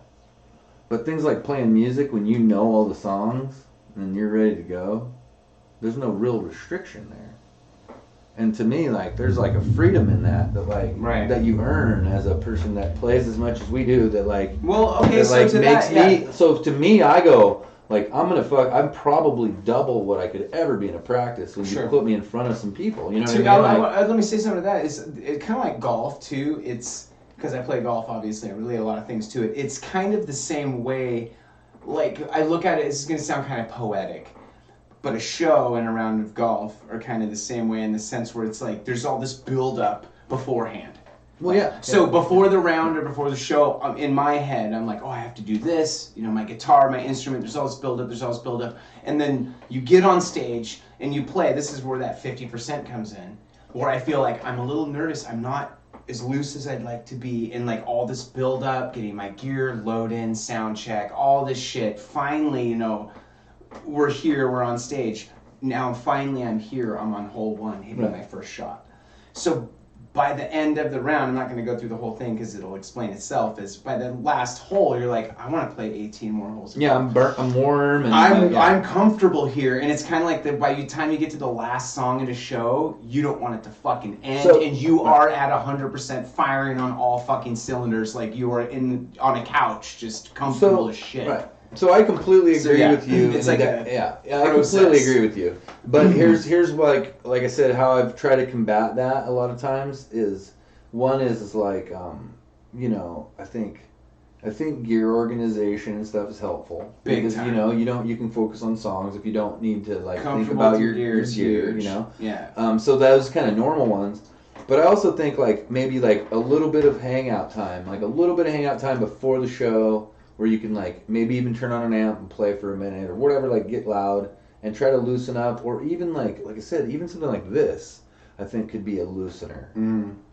But things like playing music when you know all the songs and you're ready to go, there's no real restriction there. And to me, like, there's like a freedom in that like Right. that you earn as a person that plays as much as we do. That like, well, okay, that, so like to makes that, me. So to me, I go like, I'm probably double what I could ever be in a practice when Sure. you put me in front of some people. You know what I I mean? mean? Let me say something to that. It's kind of like golf too. It's because I play golf. Obviously, I relate a lot of things to it. It's kind of the same way. Like I look at it. It's going to sound kind of poetic. But a show and a round of golf are kind of the same way in the sense where it's like there's all this build up beforehand. Well, yeah. So before the round or before the show, in my head, I'm like, oh, I have to do this. You know, my guitar, my instrument, there's all this build up, there's all this build up. And then you get on stage and you play. This is where that 50% comes in, where I feel like I'm a little nervous. I'm not as loose as I'd like to be, and like all this build up, getting my gear, load in, sound check, all this shit. Finally, you know, we're here, we're on stage. Now finally I'm here, I'm on hole one, hitting my first shot. So by the end of the round, I'm not going to go through the whole thing because it'll explain itself, is by the last hole, you're like, I want to play 18 more holes. Yeah, I'm burnt, I'm warm. And I'm comfortable here, and it's kind of like by the time you get to the last song in a show, you don't want it to fucking end, and you are at 100% firing on all fucking cylinders, like you are on a couch, just comfortable as shit. Right. So I completely agree with you. It's like I completely agree with you. But here's like I said, how I've tried to combat that a lot of times is like you know, I think gear organization and stuff is helpful because you know you can focus on songs if you don't need to like think about your gear, you know. Yeah. So those kind of normal ones. But I also think like maybe like a little bit of hangout time before the show, where you can like maybe even turn on an amp and play for a minute or whatever, like get loud and try to loosen up, or even like I said, even something like this, I think could be a loosener.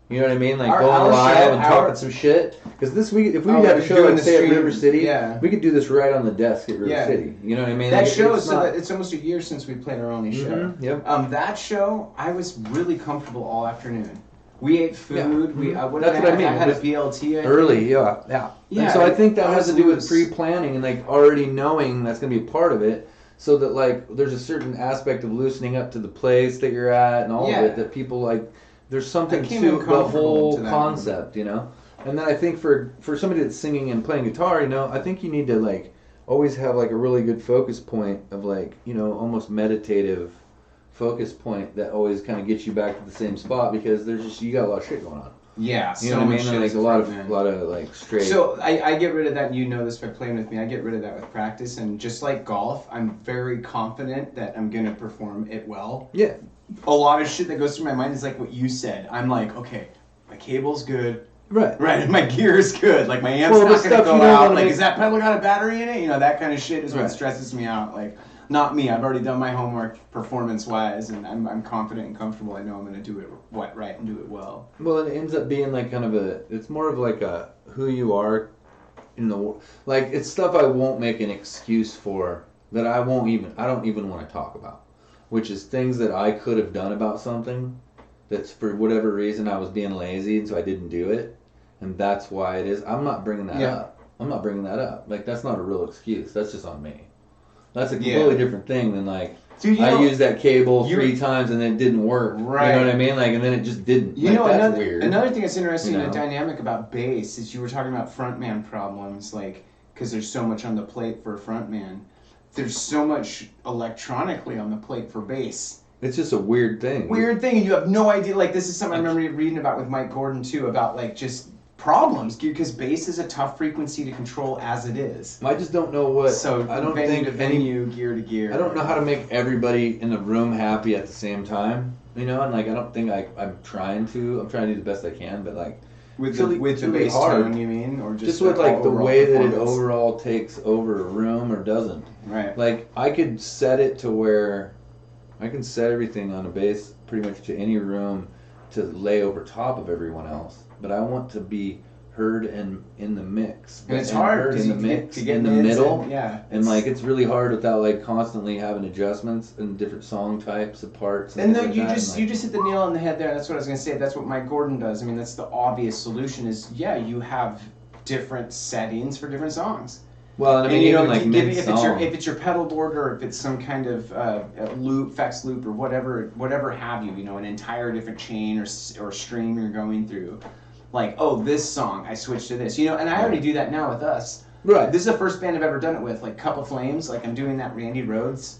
You know what I mean? Like going live and talking some shit. Because if we had a show like say at River City, we could do this right on the desk at River City. You know what I mean? That like, show, it's almost a year since we played our only show. Yep. That show, I was really comfortable all afternoon. We ate food. Yeah. That's what I mean. I had a BLT. Early, yeah. And so I think that has to do with pre-planning and like already knowing that's going to be a part of it, so that like there's a certain aspect of loosening up to the place that you're at and all of it that people like. There's something to the whole concept, you know. And then I think for somebody that's singing and playing guitar, you know, I think you need to like always have like a really good focus point of like, you know, almost meditative focus point that always kind of gets you back to the same spot, because you got a lot of shit going on. Yeah, you know what I mean? And like a lot of like straight. So I get rid of that, and you know this by playing with me. I get rid of that with practice, and just like golf, I'm very confident that I'm gonna perform it well. Yeah. A lot of shit that goes through my mind is like what you said. I'm like, okay, my cable's good. Right. And my gear is good. Like my amp's not gonna go out. Like, is that pedal got a battery in it? You know, that kind of shit is what stresses me out. Like, not me. I've already done my homework performance-wise, and I'm confident and comfortable. I know I'm going to do it right and do it well. Well, it ends up being like kind of it's more of like a who you are in the, like it's stuff I won't make an excuse for, that I don't even want to talk about, which is things that I could have done about something that's for whatever reason I was being lazy and so I didn't do it, and that's why it is. I'm not bringing that up. Like that's not a real excuse. That's just on me. That's a completely different thing than like, dude, I used that cable 3 times and it didn't work. Right. You know what I mean? Like, and then it just didn't. You like, know, that's weird. Another thing that's interesting in the dynamic about bass is you were talking about frontman problems, like, because there's so much on the plate for a frontman. There's so much electronically on the plate for bass. It's just a weird thing. And you have no idea. Like, this is something I remember reading about with Mike Gordon, too, about, like, just problems, because bass is a tough frequency to control as it is. I just don't know what. So I don't venue think to venue, gear to gear. I don't know how to make everybody in the room happy at the same time. You know, and like I don't think I'm trying to. I'm trying to do the best I can, but like with the bass tone, you mean, or just with like the way that it overall takes over a room or doesn't. Right. Like I could set it to where I can set everything on a bass pretty much to any room to lay over top of everyone else, but I want to be heard in the mix. And it's hard in the mix, in the middle. And like it's really hard without like constantly having adjustments and different song types of parts. And then you just hit the nail on the head there. That's what I was gonna say. That's what Mike Gordon does. I mean, that's the obvious solution. Is you have different settings for different songs. Well, and I mean, even like if it's your pedal board or if it's some kind of loop, effects loop or whatever have you, you know, an entire different chain or string you're going through, like, oh, this song, I switched to this, you know, and I already do that now with us. Right. This is the first band I've ever done it with, like Cup of Flames, like I'm doing that Randy Rhoads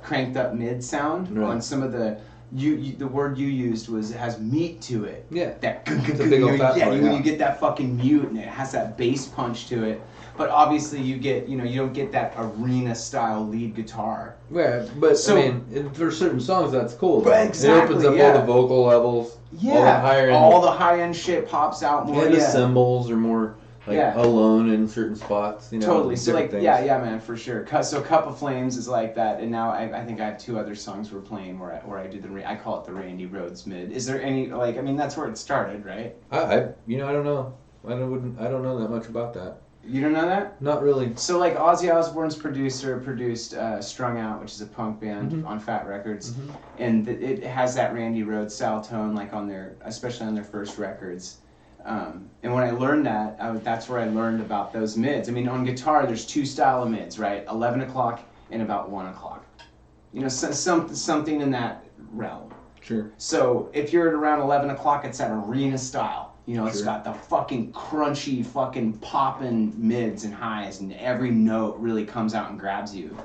cranked up mid sound on some of the. The word you used was it has meat to it. Yeah. That big old fat part, when you get that fucking mute and it has that bass punch to it. But obviously you don't get that arena style lead guitar. Yeah, but so, I mean, for certain songs that's cool. But exactly, it opens up all the vocal levels. Yeah. All the high end shit pops out more. And the cymbals are more alone in certain spots, you know. Totally. So like things. Yeah, man, for sure. So Cup of Flames is like that, and now I think I have 2 other songs we're playing where I do I call it the Randy Rhoads mid. Is there any like I mean that's where it started, right? I don't know. I don't know that much about that. You don't know that? Not really. So like Ozzy Osbourne's producer produced Strung Out, which is a punk band on Fat Records, and it has that Randy Rhoads style tone like especially on their first records. And when I learned that's where I learned about those mids. I mean, on guitar, there's 2 style of mids, right? 11 o'clock and about 1 o'clock. You know, something in that realm. Sure. So if you're at around 11 o'clock, it's that arena style. You know, it's got the fucking crunchy, fucking popping mids and highs, and every note really comes out and grabs you.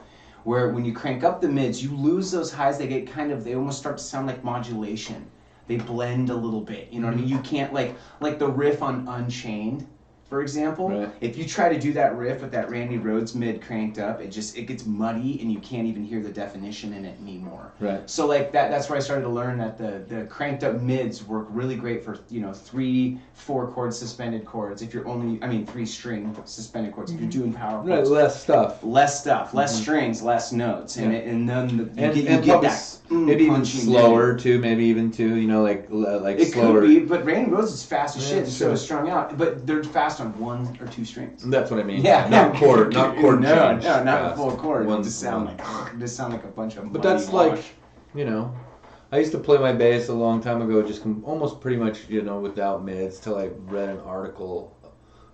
Where when you crank up the mids, you lose those highs. They almost start to sound like modulation. They blend a little bit, you know what I mean? You can't, like the riff on Unchained, for example, right. If you try to do that riff with that Randy Rhoads mid cranked up, it gets muddy and you can't even hear the definition in it anymore. Right. So like that's where I started to learn that the cranked up mids work really great for, you know, 3 4-chord suspended chords. If you're 3 string suspended chords. If you're doing power chords. Right, less stuff, less strings, less notes, and then you get that. Maybe even slower too. Maybe even too. You know, like it slower. Could be, but Randy Rhoads is fast as shit, and so is Strung Out. But they're fast on 1 or 2 strings. That's what I mean. Yeah, not chord. No, not a full chord. One, just sound like a bunch of. But that's like, you know, I used to play my bass a long time ago, just almost pretty much, you know, without mids, till I read an article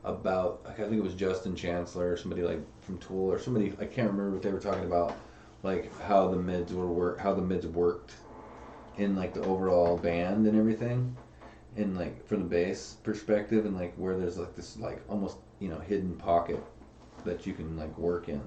about, I think it was Justin Chancellor or somebody like from Tool or somebody, I can't remember what they were talking about. Like how the mids worked in like the overall band and everything, and like from the bass perspective, and like where there's like this like almost, you know, hidden pocket that you can like work in,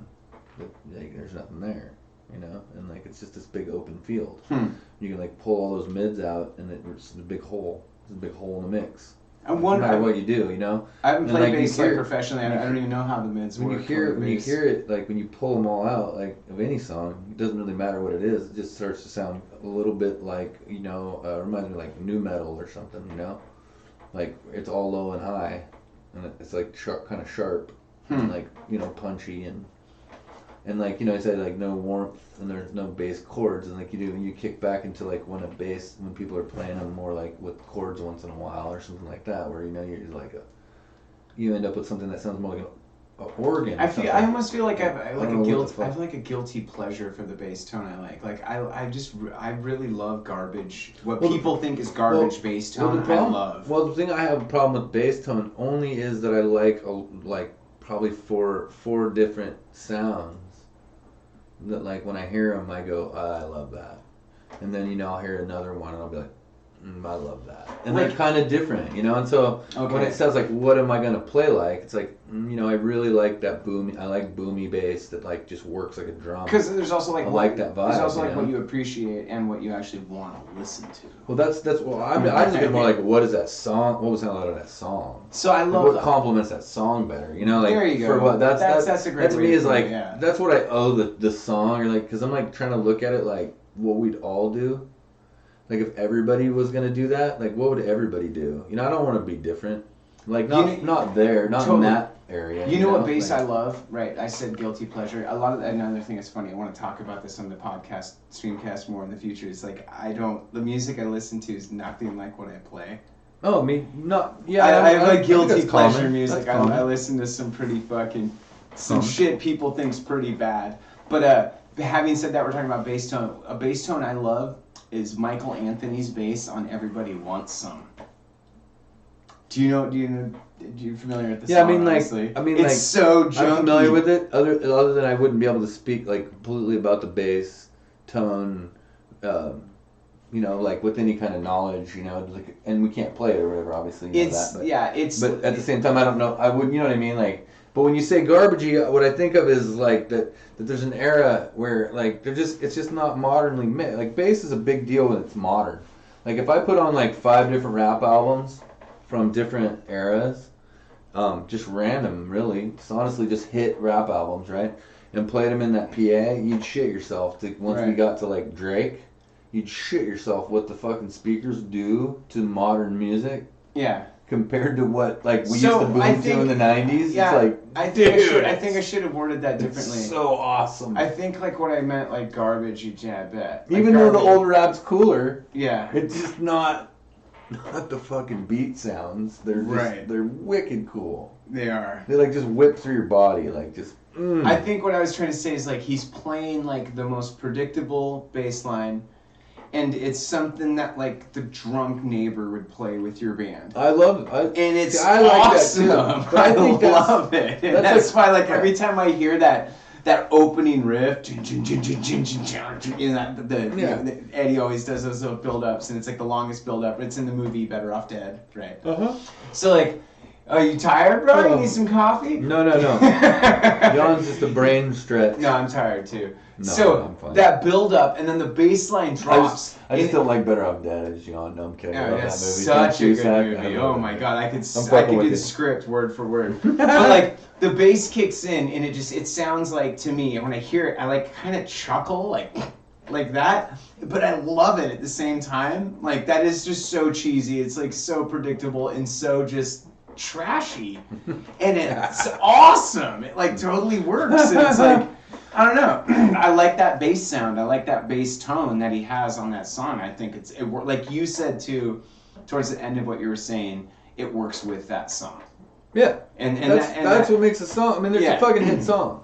but like there's nothing there, you know, and like it's just this big open field. You can like pull all those mids out, and it's a big hole. It's a big hole in the mix. No matter what you do, you know. I haven't played bass like professionally. I don't even know how the mids work. When you hear it, like when you pull them all out, like of any song, it doesn't really matter what it is. It just starts to sound a little bit like, you know, reminds me of like nu metal or something, you know. Like it's all low and high, and it's like kind of sharp, and like, you know, punchy and like, you know, I said like no warmth and there's no bass chords, and like you kick back into like when people are playing them more like with chords once in a while or something like that, where, you know, you're like you end up with something that sounds more like an organ. I almost feel like I have like a guilty pleasure for the bass tone I like. Like I really love garbage. People think is garbage bass tone. I love. Well, the thing I have a problem with bass tone only is that I like probably four different sounds. That like when I hear them, I go, I love that, and then, you know, I'll hear another one and I'll be like, I love that, and they're kind of different, you know. And so when it sounds like, what am I gonna play like? It's like, you know, I really like that boomy. I like boomy bass that like just works like a drum. Because there's also like that vibe. There's also like what you appreciate and what you actually want to listen to. Well, that's well. I just get more like, what is that song? What was that out of that song? So I love what complements that song better. You know, like there you go. For what that's a great. That to me is like that's what I owe the song. Or like, because I'm like trying to look at it like what we'd all do. Like if everybody was gonna do that, like what would everybody do? You know, I don't want to be different. Like not in that area. You know what bass I love, right? I said guilty pleasure. Another thing that's funny. I want to talk about this on the podcast, streamcast more in the future. Is like the music I listen to is nothing like what I play. Oh, me not. Yeah, I have like guilty pleasure common. music. I listen to some pretty some shit people think's pretty bad. But having said that, we're talking about bass tone. A bass tone I love is Michael Anthony's bass on Everybody Wants Some. Do you familiar with the Yeah, song? It's so junky. I'm familiar with it. Other than I wouldn't be able to speak like completely about the bass tone, like with any kind of knowledge, like, and we can't play it or whatever. Obviously, But at the same time, I don't know. I wouldn't. You know what I mean? Like, but when you say garbagey, what I think of is like that there's an era where like it's just not modernly made. Like bass is a big deal when it's modern. Like if I put on like 5 different rap albums from different eras, just random, really, just honestly just hit rap albums, right? And played them in that PA, you'd shit yourself. Once we got to like Drake, you'd shit yourself what the fucking speakers do to modern music. Yeah. Compared to what like we used to boom to in the 90s. Yeah, it's like, I think I should have worded that differently. It's so awesome. I think like what I meant like garbage, I bet. Even though the old rap's cooler, yeah, it's just not the fucking beat sounds. They're wicked cool. They are. They like just whip through your body, like just. I think what I was trying to say is like he's playing like the most predictable bass line. And it's something that like the drunk neighbor would play with your band. I love it. And it's like awesome. That too. I love it. And that's why like every time I hear that opening riff, Eddie always does those little build-ups, and it's like the longest build-up. It's in the movie Better Off Dead, right? Uh-huh. So like, are you tired, bro? You need some coffee? No. Yawn's just a brain stretch. No, I'm tired too. No, so that build up and then the bass line drops. I just don't like Better Off Dead as Yawn. No, I'm kidding. Yeah, that's such a good movie. Oh my god, I could do the script word for word. But like the bass kicks in and it sounds like to me when I hear it, I like kind of chuckle like that, but I love it at the same time. Like that is just so cheesy. It's like so predictable and so just trashy, and it's awesome. It like totally works, and it's like I don't know. I like that bass sound. I like that bass tone that he has on that song. I think it like you said too, towards the end of what you were saying. It works with that song. Yeah, and that's what makes a song. I mean, there's a fucking hit song,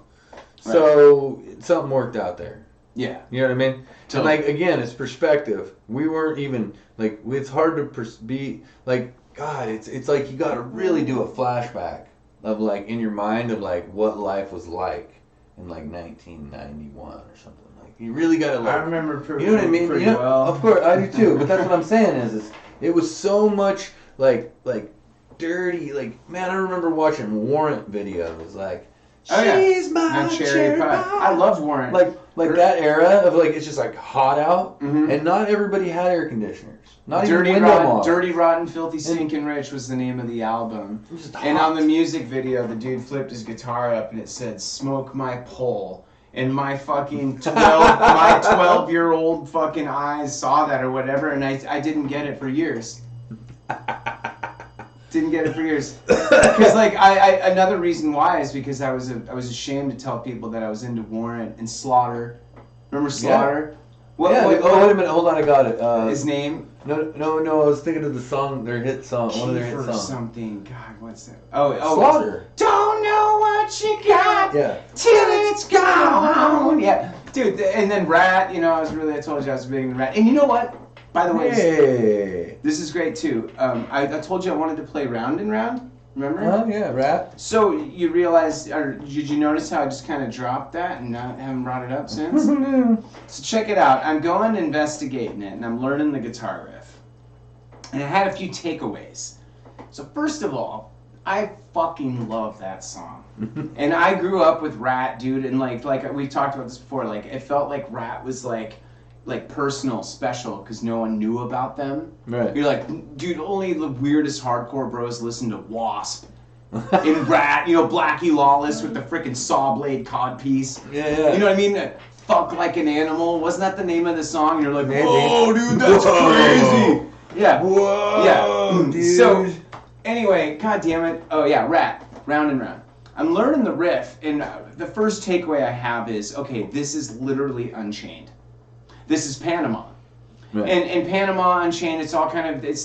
so something worked out there. Yeah, you know what I mean. Totally. And like again, it's perspective. We weren't even like it's hard to be like. God, it's like you got to really do a flashback of like in your mind of like what life was like in like 1991 or something. Like you really got to like. I remember pretty. You know what I mean? Pretty well. Of course, I do too. But that's what I'm saying is it was so much like dirty. Like man, I remember watching Warrant videos like. She's my cherry pie. I love Warrant. Like that era of like it's just like hot out, and not everybody had air conditioners. Not Dirty even Rotten, Dirty Rotten, Filthy Stinking Rich was the name of the album. And on the music video, the dude flipped his guitar up and it said, "Smoke my pole." And my fucking 12-year-old fucking eyes saw that or whatever, and I didn't get it for years. Didn't get it for years. Because like another reason why is because I was ashamed to tell people that I was into Warrant and Slaughter. Remember Slaughter? Yeah. Wait a minute, hold on, I got it. His name? No, I was thinking of the song, their hit song, one of their hit songs. Something. God, what's that? Oh, Slaughter. Don't know what you got till it's gone. Yeah, dude, and then Rat. I told you I was big into Rat. And you know what? By the way, this is great too. I told you I wanted to play Round and Round. Remember? Oh, yeah, Rat. So you realized, or did you notice how I just kind of dropped that and haven't brought it up since? So check it out. I'm going investigating it, and I'm learning the guitar riff. And I had a few takeaways. So first of all, I fucking love that song. And I grew up with Rat, dude, and like we talked about this before, like it felt like Rat was like personal, special, because no one knew about them. Right. You're like, dude, only the weirdest hardcore bros listen to Wasp. In Rat, Blackie Lawless with the freaking saw blade codpiece. Yeah. You know what I mean? Fuck Like an Animal. Wasn't that the name of the song? And you're like, whoa, dude, that's crazy. Yeah. Whoa. Yeah. Dude. So, anyway, god damn it. Oh yeah, Rat. Round and Round. I'm learning the riff, and the first takeaway I have is, okay, this is literally Unchained. This is Panama. Right. And Panama, Unchained, it's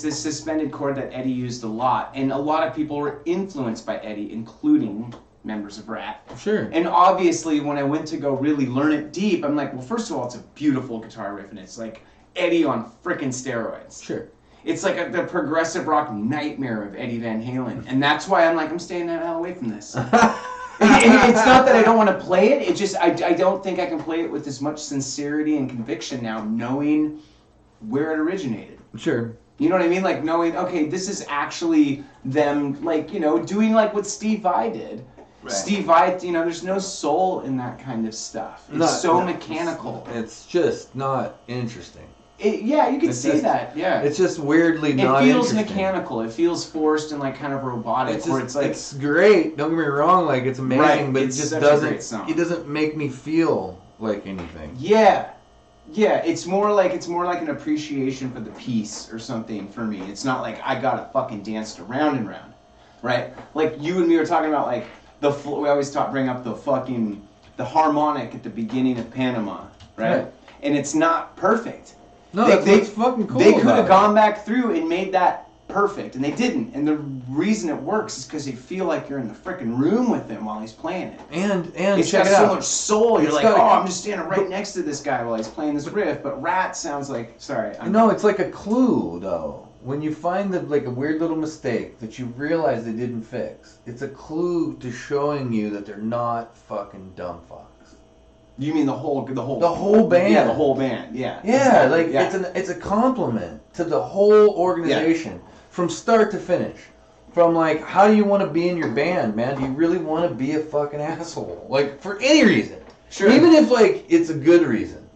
this suspended chord that Eddie used a lot. And a lot of people were influenced by Eddie, including members of Rat. Sure. And obviously, when I went to go really learn it deep, I'm like, well, first of all, it's a beautiful guitar riff, and it's like Eddie on frickin' steroids. Sure. It's like the progressive rock nightmare of Eddie Van Halen. And that's why I'm staying the hell away from this. It's not that I don't want to play it. It's just I don't think I can play it with as much sincerity and conviction now, knowing where it originated. Sure. You know what I mean? Like knowing, okay, this is actually them, like, you know, doing like what Steve Vai did. Right. Steve Vai, you know, there's no soul in that kind of stuff. It's mechanical. It's just not interesting. Yeah, you can see that. Yeah, it's just weirdly not interesting. It feels interesting. mechanical. It feels forced and like kind of robotic. It's great. Don't get me wrong. Like it's amazing, right. but it just doesn't. It doesn't make me feel like anything. Yeah, it's more like an appreciation for the piece or something for me. It's not like I gotta fucking dance around and round, right? Like you and me were talking about like we always bring up the harmonic at the beginning of Panama, right? And it's not perfect. No, that's fucking cool. They could have gone back through and made that perfect, and they didn't. And the reason it works is because you feel like you're in the frickin' room with him while he's playing it. And it's got so much soul. You're like, I'm just standing right next to this guy while he's playing this riff. But Rat sounds like, No, it's like a clue though. When you find like a weird little mistake that you realize they didn't fix, it's a clue to showing you that they're not fucking dumb fucks. You mean the whole band? The whole band. Yeah, the whole band. Yeah. Yeah, it's a compliment to the whole organization from start to finish. From like, how do you want to be in your band, man? Do you really want to be a fucking asshole? Like for any reason. Sure. Even if like it's a good reason.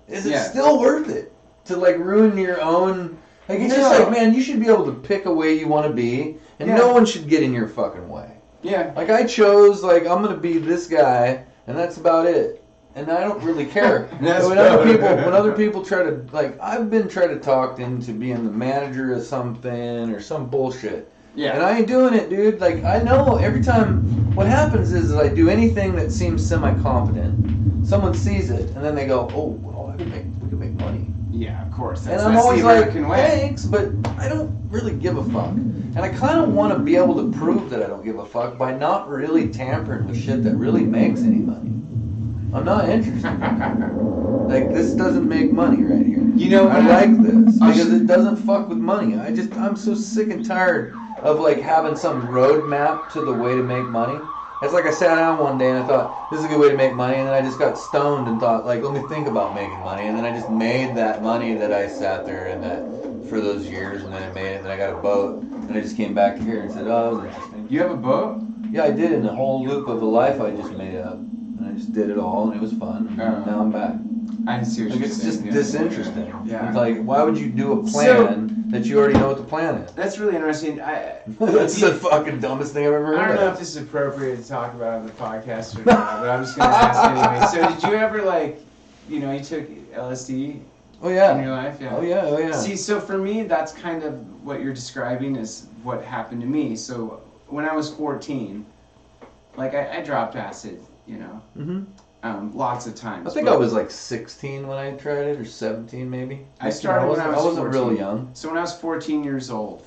Is it still worth it to like ruin your own? Like it's just like, man, you should be able to pick a way you want to be, and no one should get in your fucking way. Yeah. Like I chose, like I'm gonna be this guy, and that's about it. And I don't really care. when other people try to, like, I've been trying to talk into being the manager of something or some bullshit. Yeah. And I ain't doing it, dude. Like, I know every time, what happens is I do anything that seems semi-competent, someone sees it, and then they go, oh, well, we could make money. Yeah, of course. And I'm always like, thanks, but I don't really give a fuck. And I kind of want to be able to prove that I don't give a fuck by not really tampering with shit that really makes any money. I'm not interested. Like, this doesn't make money right here. You know, I like this because it doesn't fuck with money. I'm so sick and tired of like having some roadmap to the way to make money. It's like I sat down one day and I thought, this is a good way to make money, and then I just got stoned and thought, like, let me think about making money, and then I just made that money that I sat there and that for those years, and then I made it, and then I got a boat, and I just came back here and said, oh, that was interesting. You have a boat? Yeah, I did, in the whole loop of a life I just made up. I just did it all, and it was fun. Now I'm back. I see what you're It's saying. just disinteresting. Yeah. It's like, why would you do a plan that you already know what the plan is? That's really interesting. That's the fucking dumbest thing I've ever heard. I don't know if this is appropriate to talk about on the podcast or not, but I'm just going to ask anyway. So did you ever, like, you took LSD in your life? Yeah. Oh, yeah. See, so for me, that's kind of what you're describing is what happened to me. So when I was 14, like, I dropped acid. Lots of times. I think I was like 16 when I tried it, or 17 maybe. I started when I was 14. I wasn't real young. So when I was 14 years old,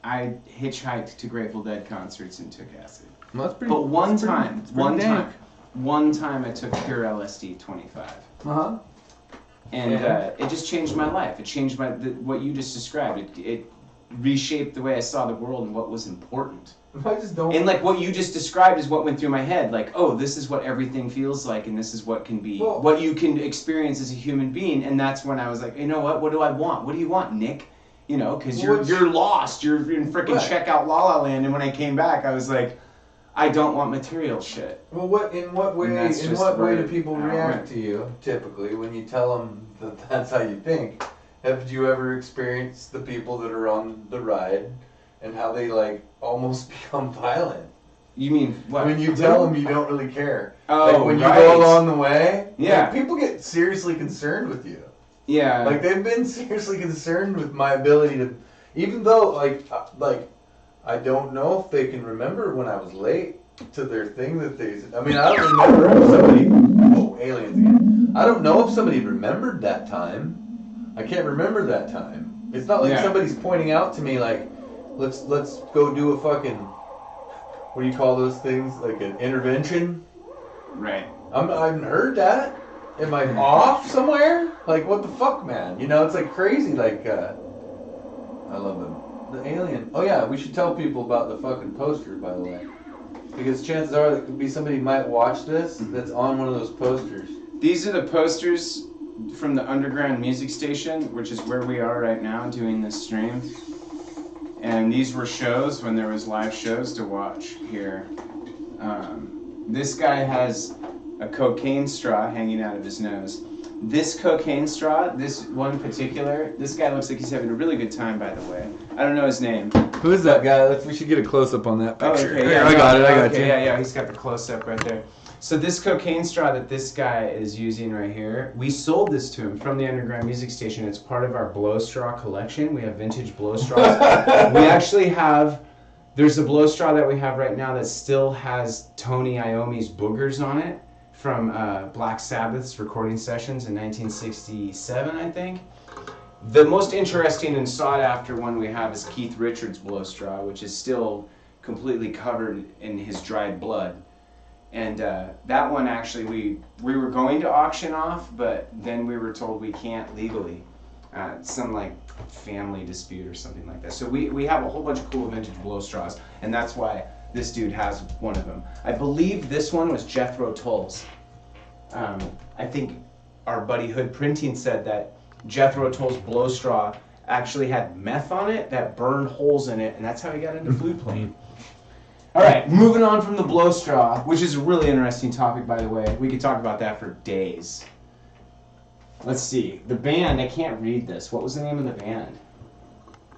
I hitchhiked to Grateful Dead concerts and took acid. Well, that's pretty. But one time I took pure LSD 25. And it just changed my life. It changed what you just described. It reshaped the way I saw the world and what was important. I just don't. And like what you just described is what went through my head. Like, oh, this is what everything feels like, and this is what can be, what you can experience as a human being. And that's when I was like, you know what? What do I want? What do you want, Nick? Because you're lost. You're in freaking checkout La La Land. And when I came back, I was like, I don't want material shit. Well, in what way do people react to you typically when you tell them that that's how you think? Have you ever experienced the people that are on the ride and how they like almost become violent? You mean what? When you tell them you don't really care. Oh, like when you go along the way, yeah. Like, people get seriously concerned with you. Yeah. Like they've been seriously concerned with my ability to, even though like I don't know if they can remember when I was late to their thing that they. I mean, I don't remember if somebody. Oh, aliens again. I don't know if somebody remembered that time. I can't remember that time. It's not like somebody's pointing out to me like, let's go do a fucking, what do you call those things? Like an intervention? Right. I haven't heard that. Am I off somewhere? Like, what the fuck, man? It's like crazy. Like, I love them. The alien. Oh yeah, we should tell people about the fucking poster, by the way. Because chances are there could be somebody who might watch this that's on one of those posters. These are the posters from the underground music station, which is where we are right now doing this stream. And these were shows when there was live shows to watch here. This guy has a cocaine straw hanging out of his nose. This cocaine straw, this one particular, this guy looks like he's having a really good time, by the way. I don't know his name. Who is that guy? We should get a close-up on that picture. Oh, okay, yeah, I got you. Yeah, he's got the close-up right there. So this cocaine straw that this guy is using right here, we sold this to him from the underground music station. It's part of our blow straw collection. We have vintage blow straws. We actually have, there's a blow straw that we have right now that still has Tony Iommi's boogers on it from Black Sabbath's recording sessions in 1967, I think. The most interesting and sought after one we have is Keith Richards' blow straw, which is still completely covered in his dried blood. And that one actually we were going to auction off, but then we were told we can't legally. Some like family dispute or something like that. So we have a whole bunch of cool vintage blow straws, and that's why this dude has one of them. I believe this one was Jethro Tull's. I think our buddy Hood Printing said that Jethro Tull's blow straw actually had meth on it that burned holes in it, and that's how he got into Flute Playing. All right, moving on from the blow straw, which is a really interesting topic, by the way. We could talk about that for days. Let's see. The band, I can't read this. What was the name of the band?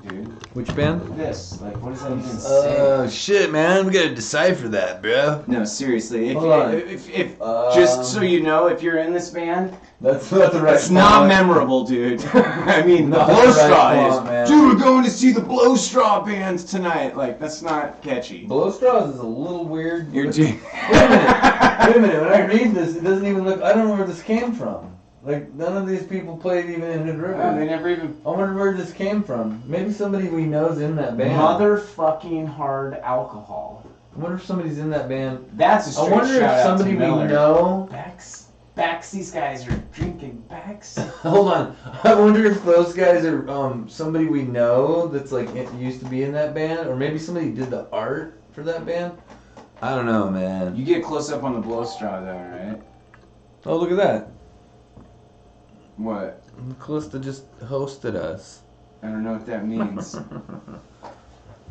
Dude. Which band? This. Like, what does that even say? Shit, man. We gotta decipher that, bro. No, seriously. If just so you know, if you're in this band, that's not the right it's not memorable, dude. I mean, the blow straw is, man. Dude, we're going to see the blow straw bands tonight. Like, that's not catchy. Blow straws is a little weird. You're Wait a minute. When I read this, it doesn't even look. I don't know where this came from. Like, none of these people played even in Hood River. Oh, they never even... I wonder where this came from. Maybe somebody we know's in that band. Motherfucking hard alcohol. I wonder if somebody's in that band. That's a straight I wonder if somebody we know... Bex, these guys are drinking Bex. Hold on. I wonder if those guys are somebody we know that's like used to be in that band, or maybe somebody did the art for that band. I don't know, man. You get close up on the blow straw though, right? Oh, look at that. What? Calista just hosted us. I don't know what that means.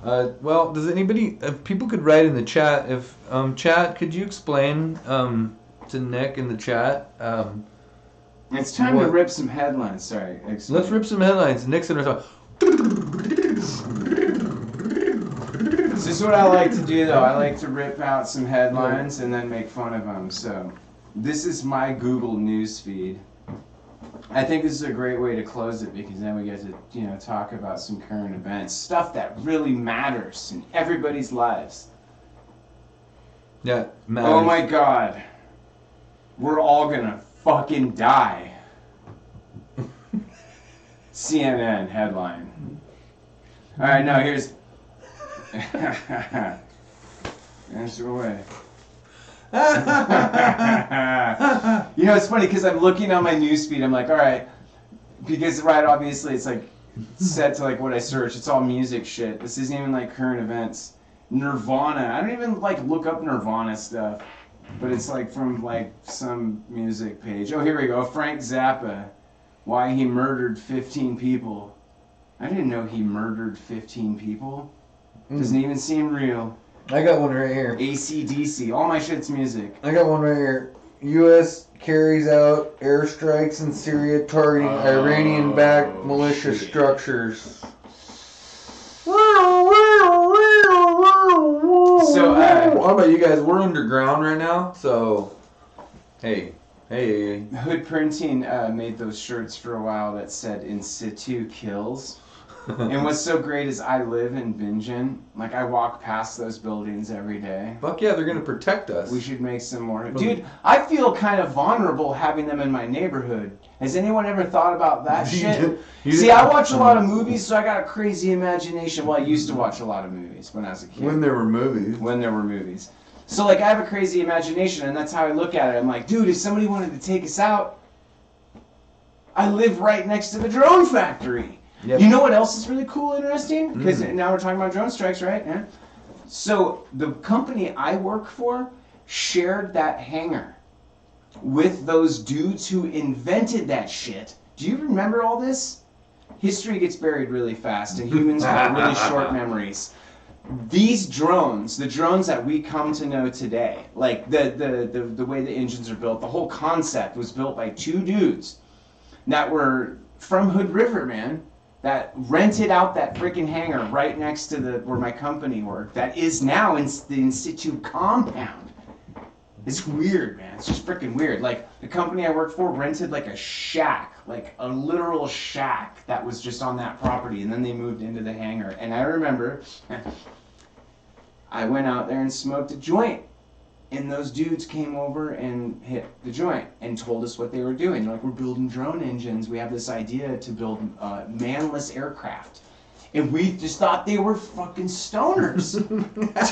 Well, does anybody, if people could write in the chat, if, chat, could you explain, to Nick in the chat, it's time to rip some headlines, sorry. Explain. Let's rip some headlines. Nick's in our talk. This is what I like to do, though. I like to rip out some headlines and then make fun of them. So, this is my Google News feed. I think this is a great way to close it because then we get to, talk about some current events, stuff that really matters in everybody's lives. Yeah, matters. Oh my God, we're all gonna fucking die. CNN headline. All right, now here's. Answer away. It's funny because I'm looking on my newsfeed. I'm like, all right, because obviously it's like set to like what I search. It's all music shit. This isn't even like current events. Nirvana. I don't even like look up Nirvana stuff, but it's like from like some music page. Oh, here we go. Frank Zappa, why he murdered 15 people. I didn't know he murdered 15 people. Doesn't even seem real. I got one right here. AC/DC. All my shit's music. I got one right here. U.S. carries out airstrikes in Syria targeting Iranian-backed militia structures. So, how about you guys? We're underground right now, so hey. Hood Printing made those shirts for a while that said "In situ kills." And what's so great is I live in Bingen. Like, I walk past those buildings every day. Fuck yeah, they're going to protect us. We should make some more. Dude, I feel kind of vulnerable having them in my neighborhood. Has anyone ever thought about that shit? See, I watch a lot of movies, so I got a crazy imagination. Well, I used to watch a lot of movies when I was a kid. When there were movies. So, like, I have a crazy imagination, and that's how I look at it. I'm like, dude, if somebody wanted to take us out, I live right next to the drone factory. Yep. You know what else is really cool, interesting? Because now we're talking about drone strikes, right? Yeah. So the company I work for shared that hangar with those dudes who invented that shit. Do you remember all this? History gets buried really fast, and humans have really short memories. These drones, the drones that we come to know today, like the way the engines are built, the whole concept was built by two dudes that were from Hood River, man, that rented out that freaking hangar right next to where my company worked. That is now in the in situ compound. It's weird, man. It's just freaking weird. Like, the company I worked for rented like a shack, like a literal shack that was just on that property, and then they moved into the hangar. And I remember I went out there and smoked a joint, and those dudes came over and hit the joint and told us what they were doing. They're like, we're building drone engines. We have this idea to build manless aircraft. And we just thought they were fucking stoners. Do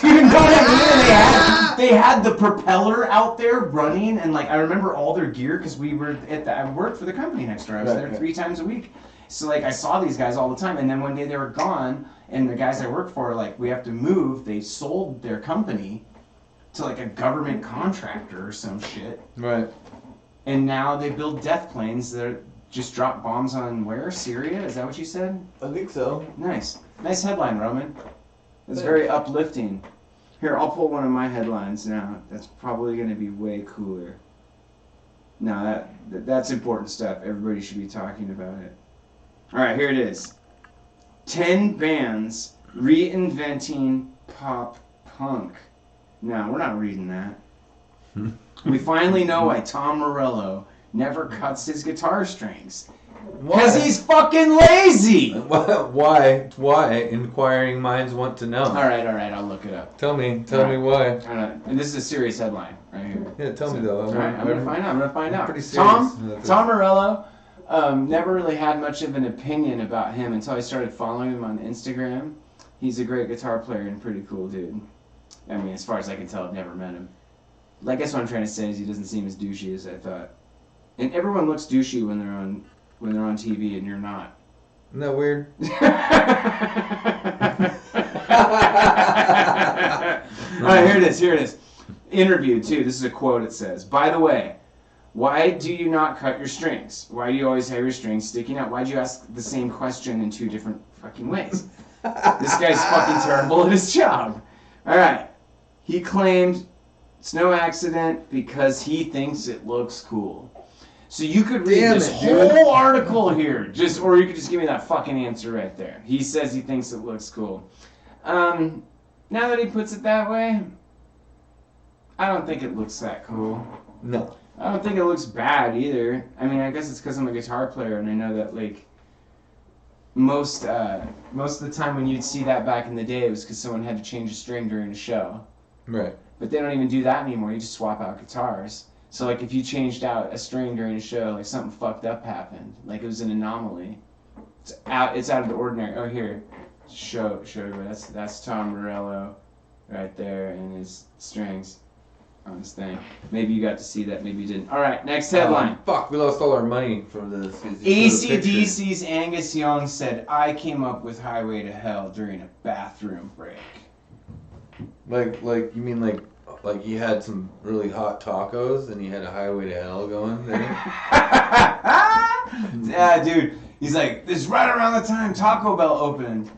you know what I mean? They had the propeller out there running, and like I remember all their gear because we were I worked for the company next door. I was there 3 times a week. So like I saw these guys all the time, and then one day they were gone, and the guys I worked for, like, we have to move. They sold their company to like a government contractor or some shit. Right. And now they build death planes that just drop bombs on where? Syria? Is that what you said? I think so. Nice. Nice headline, Roman. It's very uplifting. Here, I'll pull one of my headlines now. That's probably going to be way cooler. No, that's important stuff. Everybody should be talking about it. All right, here it is. 10 bands reinventing pop punk. No, we're not reading that. We finally know why Tom Morello never cuts his guitar strings. Because he's fucking lazy! Why? Inquiring minds want to know. Alright, I'll look it up. Tell me why. And this is a serious headline right here. Yeah, tell me though. Alright, I'm gonna find out. Pretty serious. Tom Morello never really had much of an opinion about him until I started following him on Instagram. He's a great guitar player and pretty cool dude. I mean, as far as I can tell, I've never met him. I guess what I'm trying to say is he doesn't seem as douchey as I thought. And everyone looks douchey when they're on TV, and you're not. Isn't that weird? Alright, here it is. Interview, too. This is a quote. It says, by the way, why do you not cut your strings? Why do you always have your strings sticking out? Why'd you ask the same question in 2 different fucking ways? This guy's fucking terrible at his job. Alright. He claimed it's no accident because he thinks it looks cool. So you could read this whole article here, or you could just give me that fucking answer right there. He says he thinks it looks cool. Now that he puts it that way, I don't think it looks that cool. No. I don't think it looks bad either. I mean, I guess it's because I'm a guitar player, and I know that like most of the time when you'd see that back in the day, it was because someone had to change a string during a show. Right. But they don't even do that anymore. You just swap out guitars. So like if you changed out a string during a show, like something fucked up happened, like it was an anomaly. It's out of the ordinary. Oh, here, show you. That's Tom Morello, right there, and his strings on his thing. Maybe you got to see that. Maybe you didn't. All right, next headline. Fuck, we lost all our money from this. AC/DC's Angus Young said, "I came up with Highway to Hell during a bathroom break." Like you mean like you had some really hot tacos and you had a Highway to Hell going there? Yeah, dude. He's like, this is right around the time Taco Bell opened.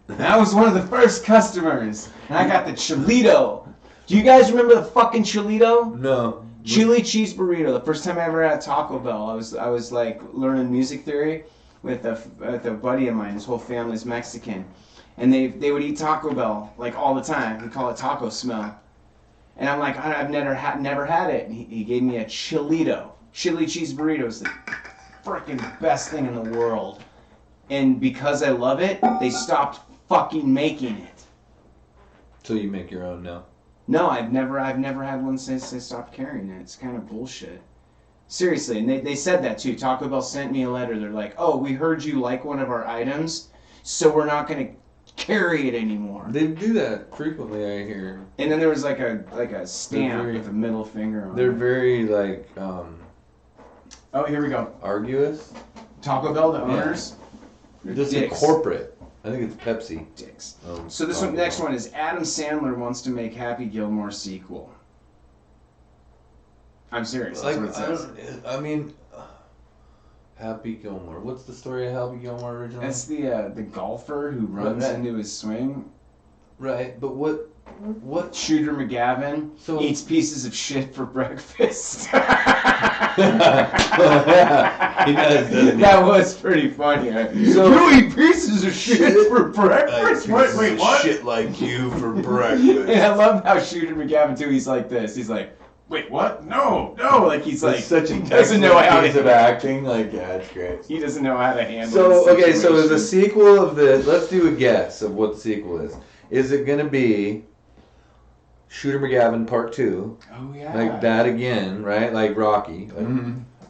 And I was one of the first customers. And I got the Cholito. Do you guys remember the fucking Cholito? No. Chili cheese burrito. The first time I ever had Taco Bell, I was like learning music theory with a buddy of mine. His whole family's Mexican. And they would eat Taco Bell like all the time. We call it taco smell. And I'm like, I've never had it. And he gave me a Cholito. Chili cheese burrito is the freaking best thing in the world. And because I love it, they stopped fucking making it. So you make your own now? No, I've never had one since they stopped carrying it. It's kind of bullshit. Seriously, and they said that too. Taco Bell sent me a letter. They're like, oh, we heard you like one of our items, so we're not going to carry it anymore. They do that frequently, I hear. And then there was like a stamp with a middle finger on it. They're very like oh, here we go. Arduous. Taco Bell, the owners. This is corporate. I think it's Pepsi. Dicks. So this next one is Adam Sandler wants to make Happy Gilmore sequel. I'm serious. That's what it says. I mean, Happy Gilmore. What's the story of Happy Gilmore originally? That's the golfer who runs into his swing. Right, but what? Shooter McGavin eats pieces of shit for breakfast. Yeah, he does, doesn't he? That was pretty funny. So, you eat pieces of shit for breakfast? Wait, what? Shit like you for breakfast. And I love how Shooter McGavin too. He's like this. He's like, wait, what? No. Like he's like, such a he doesn't know how piece of acting. Like, yeah, it's great. He doesn't know how to handle. So okay, so the sequel of this. Let's do a guess of what the sequel is. Is it gonna be Shooter McGavin Part 2? Oh yeah. Like that again, right? Like Rocky. Like,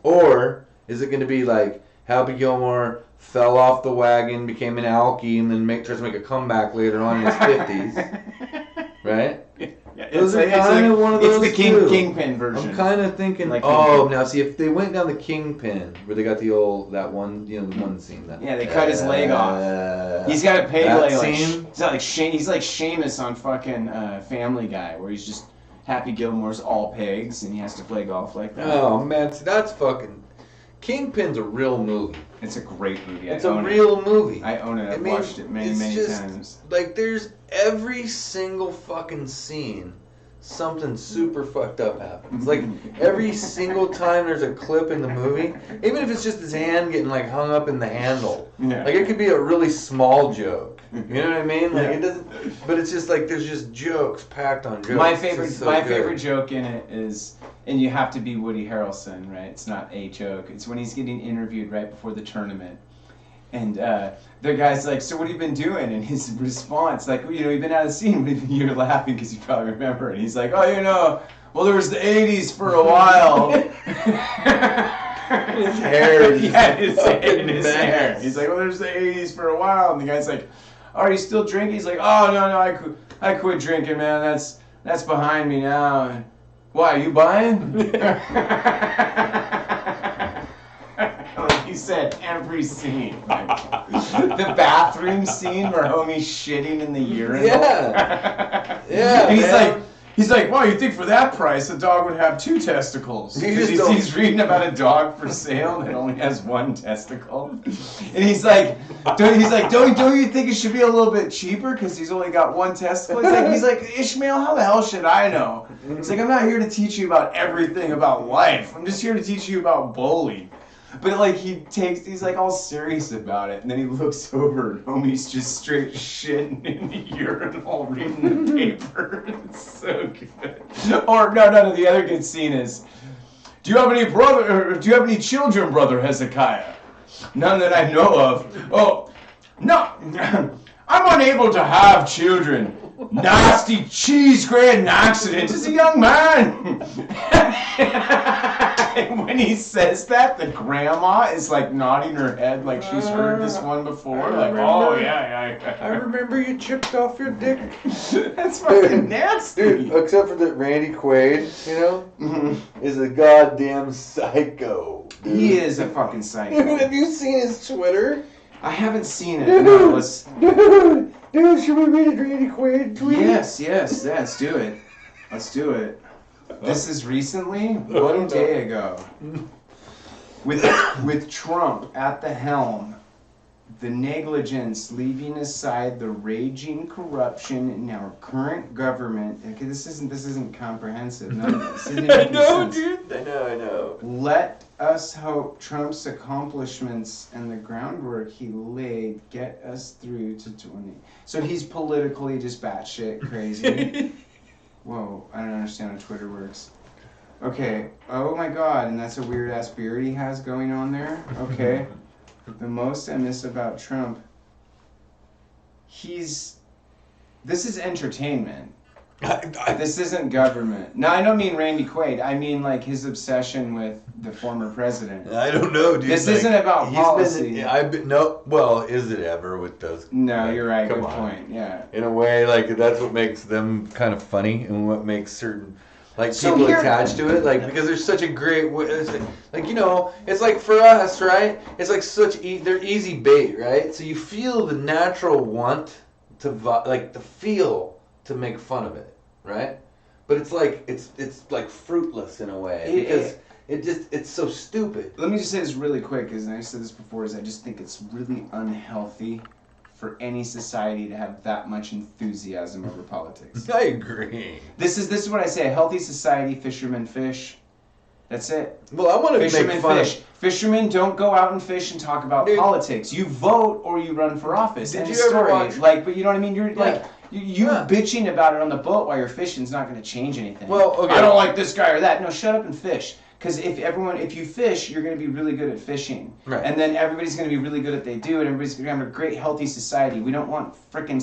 or is it gonna be like Happy Gilmore fell off the wagon, became an alkie, and then tries to make a comeback later on in his 50s? Right? Yeah, those are kind of one of those. It's the Kingpin version. I'm kind of thinking. Like now see if they went down the Kingpin, where they got the one scene. They cut his leg off. He's got a peg leg. Scene? He's like Seamus on fucking Family Guy, where he's just Happy Gilmore's all pegs, and he has to play golf like that. Oh man, that's fucking. Kingpin's a real movie. It's a great movie. It's a real movie. I own it. I've watched it many times. Like, there's every single fucking scene, something super fucked up happens. Like, every single time there's a clip in the movie, even if it's just his hand getting, like, hung up in the handle. Yeah. Like, it could be a really small joke. You know what I mean? Like, it doesn't... But it's just, like, there's just jokes packed on jokes. My favorite joke in it is... And you have to be Woody Harrelson, right? It's not a joke. It's when he's getting interviewed right before the tournament. And the guy's like, so what have you been doing? And his response, like, you've been out of the scene. You're laughing because you probably remember. And he's like, well, there was the 80s for a while. His hair is his hair. He's like, well, there's the 80s for a while. And the guy's like, are you still drinking? He's like, oh, no, I quit drinking, man. That's behind me now. And, why, are you buying? Like you said, every scene. The bathroom scene where homie's shitting in the urinal. Yeah. Yeah. And he's like, well, you think for that price a dog would have 2 testicles? He's reading about a dog for sale that only has 1 testicle. And he's like, don't you think it should be a little bit cheaper because he's only got 1 testicle? He's like, Ishmael, how the hell should I know? He's like, I'm not here to teach you about everything about life. I'm just here to teach you about bowling. But like he's like all serious about it, and then he looks over and homie's just straight shitting in the urinal reading the paper. It's so good. Or no, the other good scene is, do you have any children, Brother Hezekiah? None that I know of. Oh, no, I'm unable to have children. Nasty cheese grating accident as a young man. And when he says that, the grandma is like nodding her head like she's heard this one before. Like, oh yeah. I remember you chipped off your dick. That's fucking nasty. Dude, except for that Randy Quaid, is a goddamn psycho. Dude. He is a fucking psycho. Dude, have you seen his Twitter? I haven't seen it. No, Dude, should we read a Randy Quaid tweet? Yes, let's do it. This is recently, 1 day ago. With Trump at the helm, the negligence leaving aside the raging corruption in our current government. Okay, this isn't comprehensive. None of this isn't I know, dude. I know. Let us hope Trump's accomplishments and the groundwork he laid get us through to 20. So he's politically just batshit crazy. Whoa, I don't understand how Twitter works. Okay, oh my god, and that's a weird ass beard he has going on there. Okay. The most I miss about Trump, this is entertainment. This isn't government. No, I don't mean Randy Quaid. I mean like his obsession with the former president. I don't know, dude. This isn't about policy. Is it ever with those? No, you're right. Good point. Yeah. In a way, like that's what makes them kind of funny, and what makes certain. Like So people here- attached to it, like because there's such a great, like you know, it's like for us, right? It's like they're easy bait, right? So you feel the natural want to like the feel to make fun of it, right? But it's like it's like fruitless in a way because it's so stupid. Let me just say this really quick, because I said this before, is I just think it's really unhealthy for any society to have that much enthusiasm over politics. I agree. This is what I say. A healthy society, fishermen fish. That's it. Well, I want to Fishermen make fun fish. Fishermen don't go out and fish and talk about Dude. politics. You vote or you run for office. Did End you ever story. watch- Like, but you know what I mean? You're Yeah. like you Yeah. bitching about it on the boat while you're fishing is not going to change anything. Well, okay. I don't like this guy or that. No, shut up and fish. Because if you fish, you're going to be really good at fishing, Right. and then everybody's going to be really good at what they do, and everybody's going to have a great, healthy society. We don't want frickin'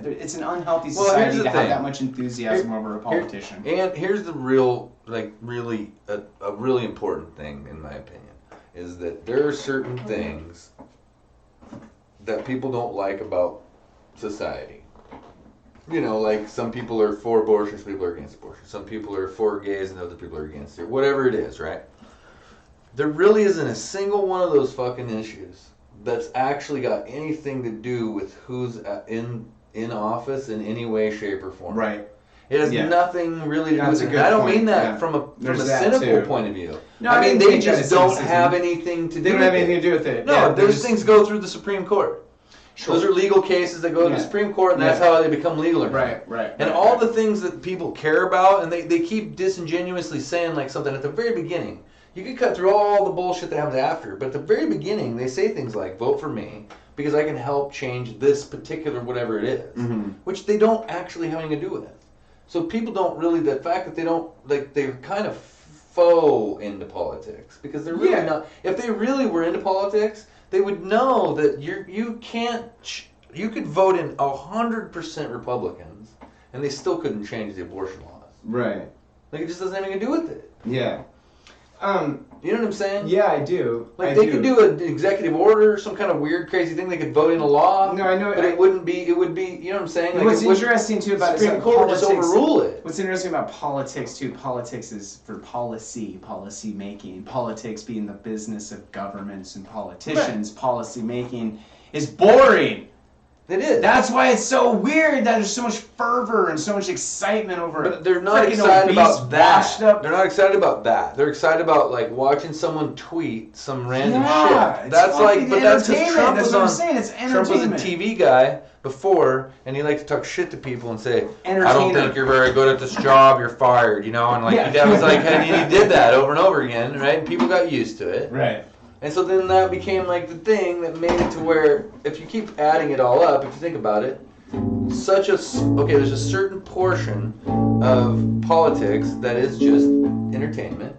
it's an unhealthy Well, society here's the to have thing. that much enthusiasm over a politician. And here's the real, like, really, a really important thing, in my opinion, is that there are certain things that people don't like about society. You know, like some people are for abortion, some people are against abortion. Some people are for gays and other people are against it. Whatever it is, right? There really isn't a single one of those fucking issues that's actually got anything to do with who's in office in any way, shape, or form. Right. It has Yeah. nothing really to do That's with a it. good And I don't point, mean that yeah. from a There's that cynical too. point of view. No, I I mean, didn't they think that just as don't cynicism. have anything to do They don't with have it. anything to do with it. No, Yeah, those there's- things go through the Supreme Court. Sure. Those are legal cases that go to Yeah. the Supreme Court, and that's Yeah. how they become legal. Or not. Right. And all the things that people care about, and they keep disingenuously saying like something at the very beginning. You could cut through all the bullshit that happens after, but at the very beginning, they say things like, vote for me, because I can help change this particular whatever it is, which they don't actually have anything to do with. So people don't really, the fact that they don't, like, they're kind of faux into politics, because they're really Yeah. not. If they really were into politics, they would know that you can't, you could vote in 100% Republicans, and they still couldn't change the abortion laws. Right. Like, it just doesn't have anything to do with it. Yeah. You know what I'm saying? Yeah, I do. Like, they could do an executive order, some kind of weird, crazy thing. They could vote in a law. No, I know. But it would be, you know what I'm saying? Like, What's it wouldn't- interesting too about Supreme it, Court would just overrule it. What's interesting about politics too? Politics is for policy making. Politics being the business of governments and politicians. Policy making is boring. It is. That's why it's so weird that there's so much fervor and so much excitement over. But they're not frickin' excited obese, about that. washed up. They're not excited about that. They're excited about, like, watching someone tweet some random Yeah, shit. it's That's like, fucking but that's because entertainment. Trump That's was what I'm on. saying. It's Trump was a entertainment. TV guy before, and he liked to talk shit to people and say, "I don't Entertainer. think you're very good at this job. You're fired." You know, and like Yeah. that was like, and he did that over and over again, right? And people got used to it. Right. And so then that became like the thing that made it to where, if you keep adding it all up, if you think about it, there's a certain portion of politics that is just entertainment.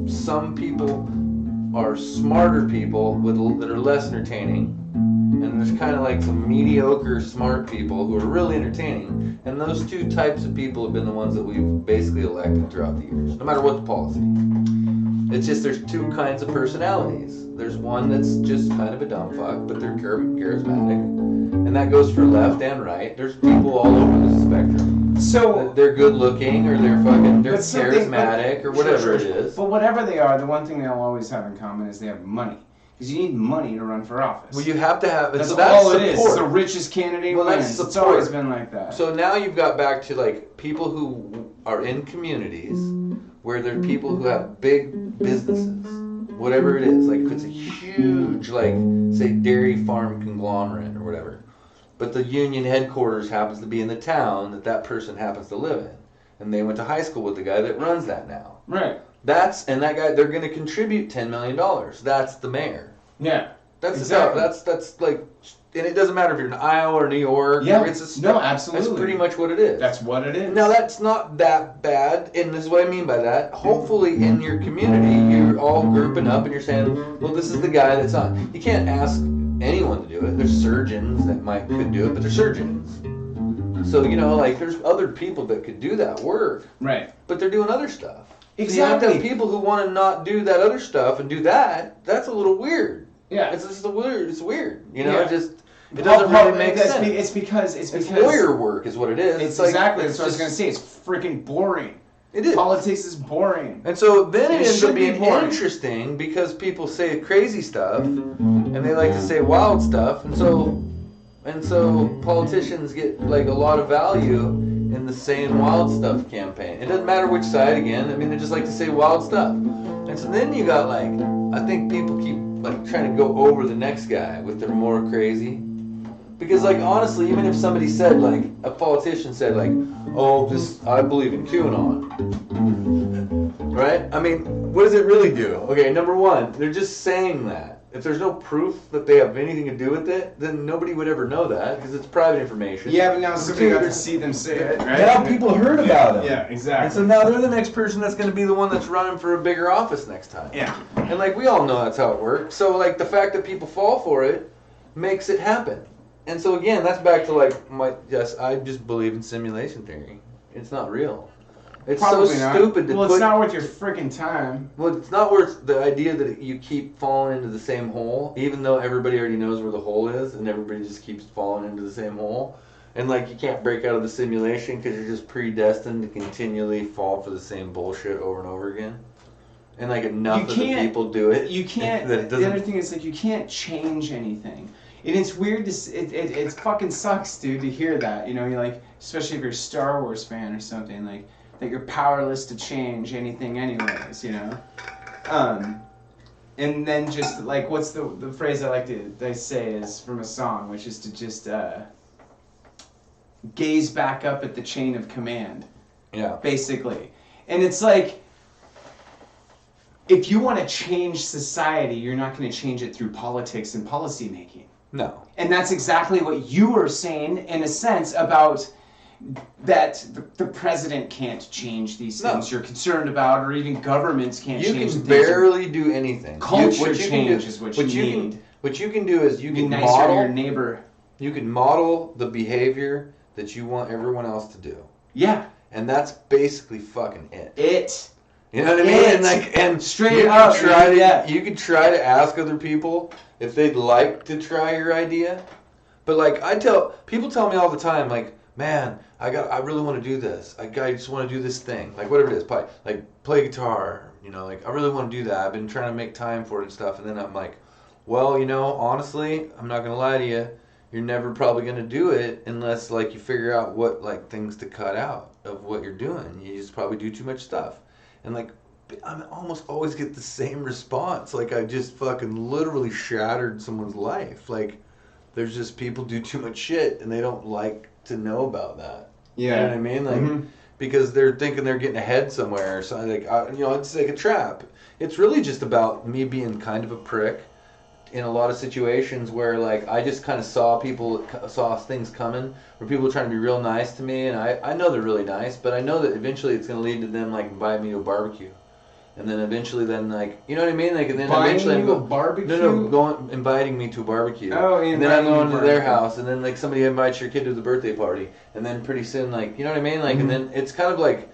Some people are smarter people that are less entertaining, and there's kind of like some mediocre smart people who are really entertaining. And those two types of people have been the ones that we've basically elected throughout the years, no matter what the policy. It's just there's two kinds of personalities. There's one that's just kind of a dumb fuck, but they're charismatic, and that goes for left and right. There's people all over the spectrum. So They're good looking, or they're But something- charismatic, or whatever it is. But whatever they are, the one thing they'll always have in common is they have money. Because you need money to run for office. Well, you have to have. That's so that's all it is. support. It's the richest candidate Well, that's wins. It's support. always been like that. So now you've got back to like people who are in communities where there are people who have big businesses, whatever it is. Like if it's a huge, like say dairy farm conglomerate or whatever, but the union headquarters happens to be in the town that person happens to live in, and they went to high school with the guy that runs that now. Right. That guy, they're going to contribute $10 million. That's the mayor. Yeah. That's Exactly. that's like, and it doesn't matter if you're in Iowa or New York. Yeah. Or it's No, absolutely. That's pretty much what it is. That's what it is. Now that's not that bad, and this is what I mean by that. Hopefully, in your community, you're all grouping up and you're saying, "Well, this is the guy that's on." You can't ask anyone to do it. There's surgeons that could do it, but they're surgeons. So you know, like there's other people that could do that work, Right. but they're doing other stuff. Exactly. So you have to have people who want to not do that other stuff and do that. That's a little weird. Yeah. It's just weird. It's weird. You know, Yeah. it doesn't really make sense. It's because It's lawyer work, is what it is. It's like, exactly. it's That's what I was just- gonna say. It's freaking boring. It is. Politics is boring. And so then it ends should up be being boring. interesting because people say crazy stuff and they like to say wild stuff, and so politicians get like a lot of value in the saying wild stuff campaign. It doesn't matter which side again. I mean, they just like to say wild stuff. And so then you got like, I think people keep like trying to go over the next guy with their more crazy. Because like honestly, even if somebody said like a politician said like, oh, I believe in QAnon, right? I mean, what does it really do? Okay, number one, they're just saying that. If there's no proof that they have anything to do with it, then nobody would ever know that because it's private information. Yeah, but now somebody got to see them say it, right? Now people heard about it. Yeah, exactly. And so now they're the next person that's going to be the one that's running for a bigger office next time. Yeah. And like we all know that's how it works. So like the fact that people fall for it makes it happen. And so again, that's back to like I just believe in simulation theory. It's not real. It's Probably so not. stupid to Well, it's not worth your freaking time. Well, it's not worth the idea that you keep falling into the same hole, even though everybody already knows where the hole is, and everybody just keeps falling into the same hole. And like you can't break out of the simulation because you're just predestined to continually fall for the same bullshit over and over again. And like enough of the people do it. You can't. That it the other thing is like you can't change anything. And it's weird to it fucking sucks, dude, to hear that. You know, you're like, especially if you're a Star Wars fan or something, like that you're powerless to change anything, anyways. You know. And then just like what's the phrase I like to say is from a song, which is to just gaze back up at the chain of command. Yeah. Basically, and it's like. If you want to change society, you're not going to change it through politics and policy making. No. And that's exactly what you were saying, in a sense, about that the president can't change these things you're concerned about, or even governments can't change things. You can barely do anything. Culture change is what you need. What you can do is you can nicer model to your neighbor. You can model the behavior that you want everyone else to do. Yeah. And that's basically fucking it. You know what I mean? And straight you up, you could try to ask other people if they'd like to try your idea. But like people tell me all the time, like, man, I really want to do this. I just want to do this thing, like whatever it is, play guitar. You know, like I really want to do that. I've been trying to make time for it and stuff. And then I'm like, well, you know, honestly, I'm not gonna lie to you. You're never probably gonna do it unless like you figure out what like things to cut out of what you're doing. You just probably do too much stuff. And like, I almost always get the same response. Like I just fucking literally shattered someone's life. Like there's just people do too much shit and they don't like to know about that. Yeah. You know what I mean? Like because they're thinking they're getting ahead somewhere. So like, it's like a trap. It's really just about me being kind of a prick in a lot of situations where like I just kind of saw things coming where people were trying to be real nice to me, and I know they're really nice, but I know that eventually it's going to lead to them like inviting me to a barbecue, and then eventually then like, you know what I mean, like, and then eventually I'm inviting me to a barbecue. Oh, and then I'm going to their house, and then like somebody invites your kid to the birthday party, and then pretty soon like, you know what I mean, like, and then it's kind of like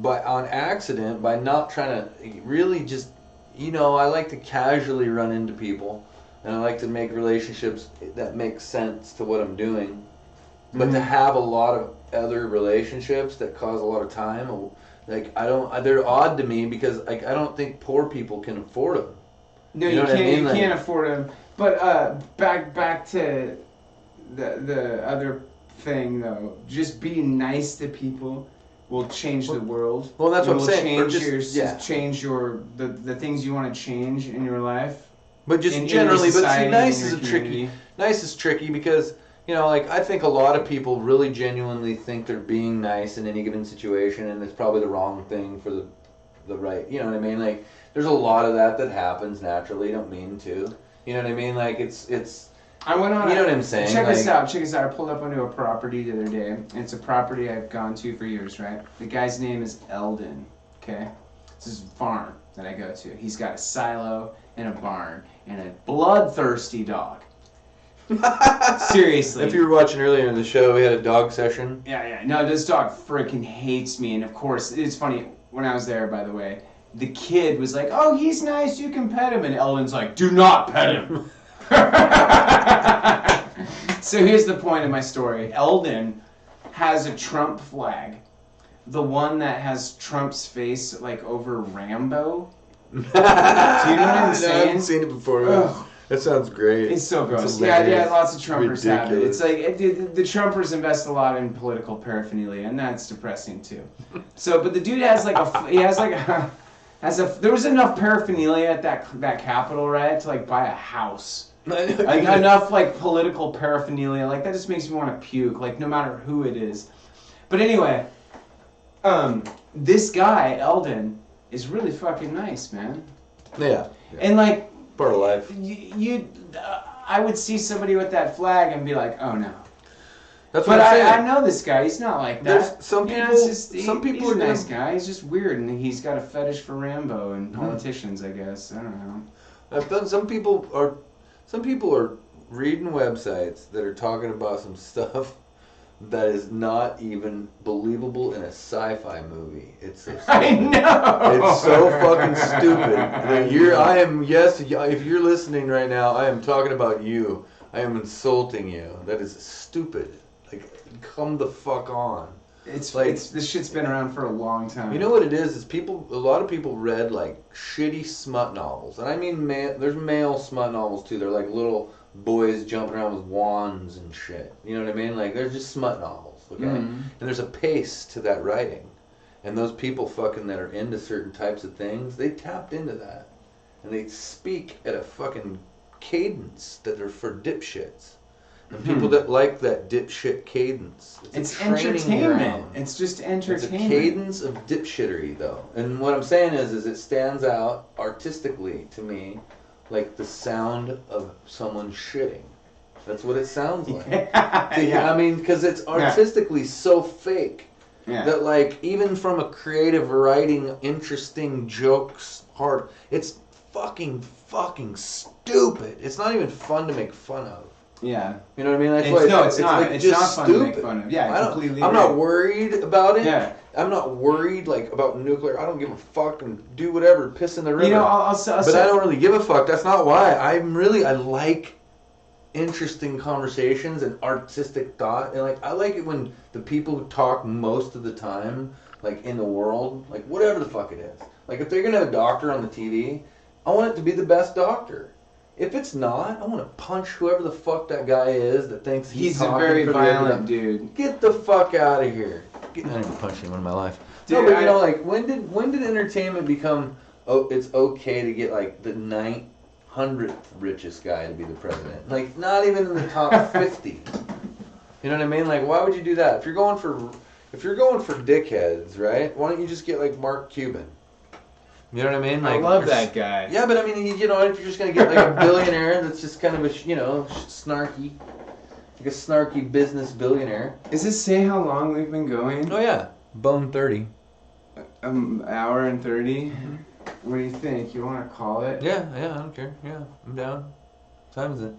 on accident, by not trying to really just, you know, I like to casually run into people. And I like to make relationships that make sense to what I'm doing. But to have a lot of other relationships that cause a lot of time, like they're odd to me because like I don't think poor people can afford them. No, you can't. I mean? You can't afford them. But back to the other thing though. Just being nice to people will change the world. Well, that's what I'm saying. Change the things you want to change in your life. But just generally, but see, nice is tricky because, you know, like I think a lot of people really genuinely think they're being nice in any given situation, and it's probably the wrong thing for the right. You know what I mean? Like there's a lot of that happens naturally. You don't mean to. You know what I mean? Like it's. I went on. You know what I'm saying? Check this out. I pulled up onto a property the other day. And it's a property I've gone to for years. Right. The guy's name is Eldon. Okay. This is a farm that I go to. He's got a silo and a barn and a bloodthirsty dog. Seriously. If you were watching earlier in the show, we had a dog session. Yeah. No, this dog freaking hates me. And of course, it's funny. When I was there, by the way, the kid was like, "Oh, he's nice. You can pet him." And Eldon's like, "Do not pet him." So here's the point of my story. Eldon has a Trump flag the one that has Trump's face like over Rambo. Do you know what I'm saying? I haven't seen it before. Ugh. That sounds great. It's so gross. It's Yeah, lots of Trumpers have it. Ridiculous. It's like the Trumpers invest a lot in political paraphernalia, and that's depressing too. So, but the dude has like there was enough paraphernalia at that Capitol riot to like buy a house. Like enough like political paraphernalia, like that just makes me want to puke. Like no matter who it is. But anyway, this guy Eldon is really fucking nice, man. Yeah. And like. Part of life. I would see somebody with that flag and be like, oh no. That's what I'm saying. I know this guy. He's not like that. There's some people. He's a nice guy. He's just weird, and he's got a fetish for Rambo and politicians. I guess I don't know. I've done. Some people are reading websites that are talking about some stuff that is not even believable in a sci-fi movie. It's so stupid. I know. It's so fucking stupid. That if you're listening right now, I am talking about you. I am insulting you. That is stupid. Like, come the fuck on. This shit's been around for a long time. You know what it is a lot of people read like shitty smut novels. And I mean, there's male smut novels too. They're like little boys jumping around with wands and shit. You know what I mean? Like, they're just smut novels, okay? And there's a pace to that writing. And those people fucking that are into certain types of things, they tapped into that. And they speak at a fucking cadence that are for dipshits. And people that like that dipshit cadence. It's entertainment. It's just entertainment. It's a cadence of dipshittery, though. And what I'm saying is it stands out artistically to me like the sound of someone shitting. That's what it sounds like. Yeah. I mean, because it's artistically so fake that, like, even from a creative writing, interesting jokes, it's fucking stupid. It's not even fun to make fun of. Yeah. You know what I mean? That's it's not. Like, it's just not fun stupid. to make fun of. Yeah, completely. I'm not worried about it. Yeah. I'm not worried like about nuclear. I don't give a fuck and do whatever, piss in the river. You know, I'll but I don't really give a fuck. That's not why. I like interesting conversations and artistic thought, and like I like it when the people who talk most of the time, like in the world, like whatever the fuck it is. Like if they're gonna have a doctor on the TV, I want it to be the best doctor. If it's not, I want to punch whoever the fuck that guy is that thinks he's a very violent dude. Get the fuck out of here. I didn't punch anyone in my life. Dude, no, but you know, like when did entertainment become? Oh, it's okay to get like the 900th richest guy to be the president. Like not even in the top 50. You know what I mean? Like why would you do that? If you're going for dickheads, right? Why don't you just get like Mark Cuban? You know what I mean? Like, I love that guy. Yeah, but I mean, you know, if you're just gonna get like a billionaire that's just kind of a, snarky, like a snarky business billionaire. Does this say how long we've been going? Oh yeah, bone 30. Hour and 30. What do you think? You want to call it? Yeah, I don't care. Yeah, I'm down. What time is it?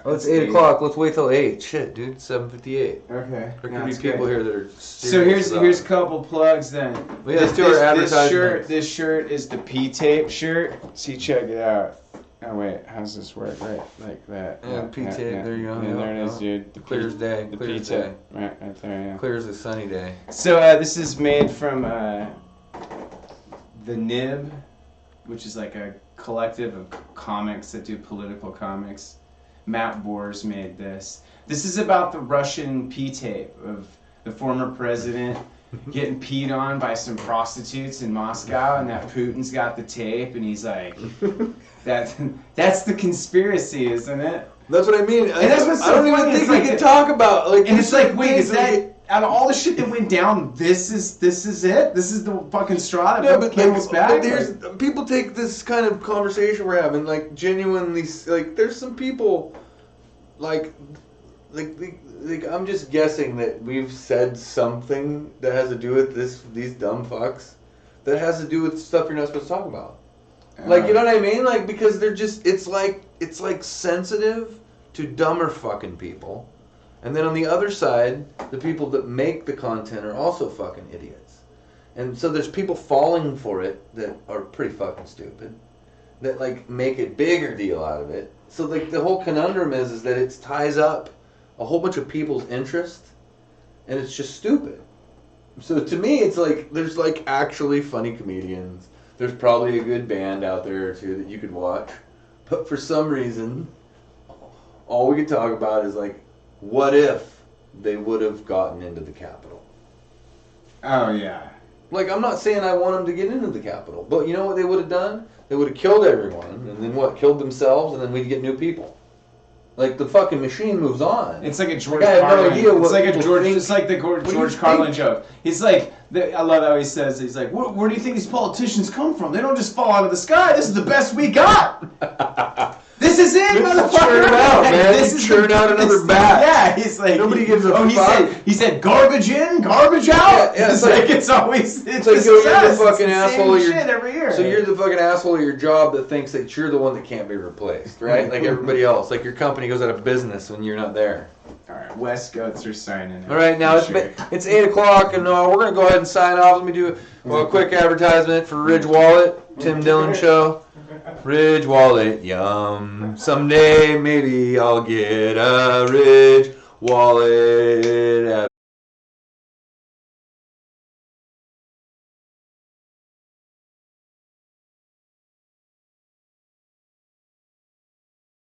Oh, it's 8 o'clock. Let's wait till 8. Shit, dude, 7:58. Okay. There could be people here that are. So here's a couple plugs then. Well, yeah, let's do our advertisement. This shirt is the P-tape shirt. See, check it out. Oh wait, how's this work? Right, like that. Yeah, P-tape. There you go. Yeah, there it is, dude. The clear as day. The Clear as day. Right there. Yeah. Clear as a sunny day. So this is made from the Nib, which is like a collective of comics that do political comics. Matt Boers made this. This is about the Russian P-tape of the former president getting peed on by some prostitutes in Moscow, and that Putin's got the tape, and he's like, that's the conspiracy, isn't it? That's what I mean. And that's what's so I don't funny. even think we can talk about like. And it's like, wait, is that out of all the shit that went down? This is it. This is the fucking straw that broke the camel's back. But there's people take this kind of conversation we're having like genuinely like. There's some people like I'm just guessing that we've said something that has to do with these dumb fucks that has to do with stuff you're not supposed to talk about. Like, you know what I mean? Like, because they're just, it's like sensitive to dumber fucking people. And then on the other side, the people that make the content are also fucking idiots. And so there's people falling for it that are pretty fucking stupid. That, like, make a bigger deal out of it. So, like, the whole conundrum is that it ties up a whole bunch of people's interest. And it's just stupid. So to me, it's like there's like actually funny comedians. There's probably a good band out there or two that you could watch. But for some reason, all we can talk about is like, what if they would have gotten into the Capitol? Oh, yeah. Like, I'm not saying I want them to get into the Capitol, but you know what they would have done? They would have killed everyone, and then what? Killed themselves, and then we'd get new people. Like, the fucking machine moves on. It's like a George I have Carlin. no idea It's what like a people George. think. It's like the George Carlin joke. He's like, I love how he says. He's like, where do you think these politicians come from? They don't just fall out of the sky. This is the best we got. This is it, motherfucker. Churn out, man. This is churn out another batch. Yeah, he's like, nobody gives a fuck. He said garbage in, garbage out. Yeah, it's like it's always it's like you're the fucking it's asshole of your shit every year. So you're the fucking asshole of your job that thinks that you're the one that can't be replaced, right? Like everybody else. Like your company goes out of business when you're not there. All right, West Goats are signing. All right, now it's 8:00, and we're gonna go ahead and sign off. Let me do a quick advertisement for Ridge Wallet, Tim Dillon Show. Ridge Wallet, yum. Someday maybe I'll get a Ridge Wallet.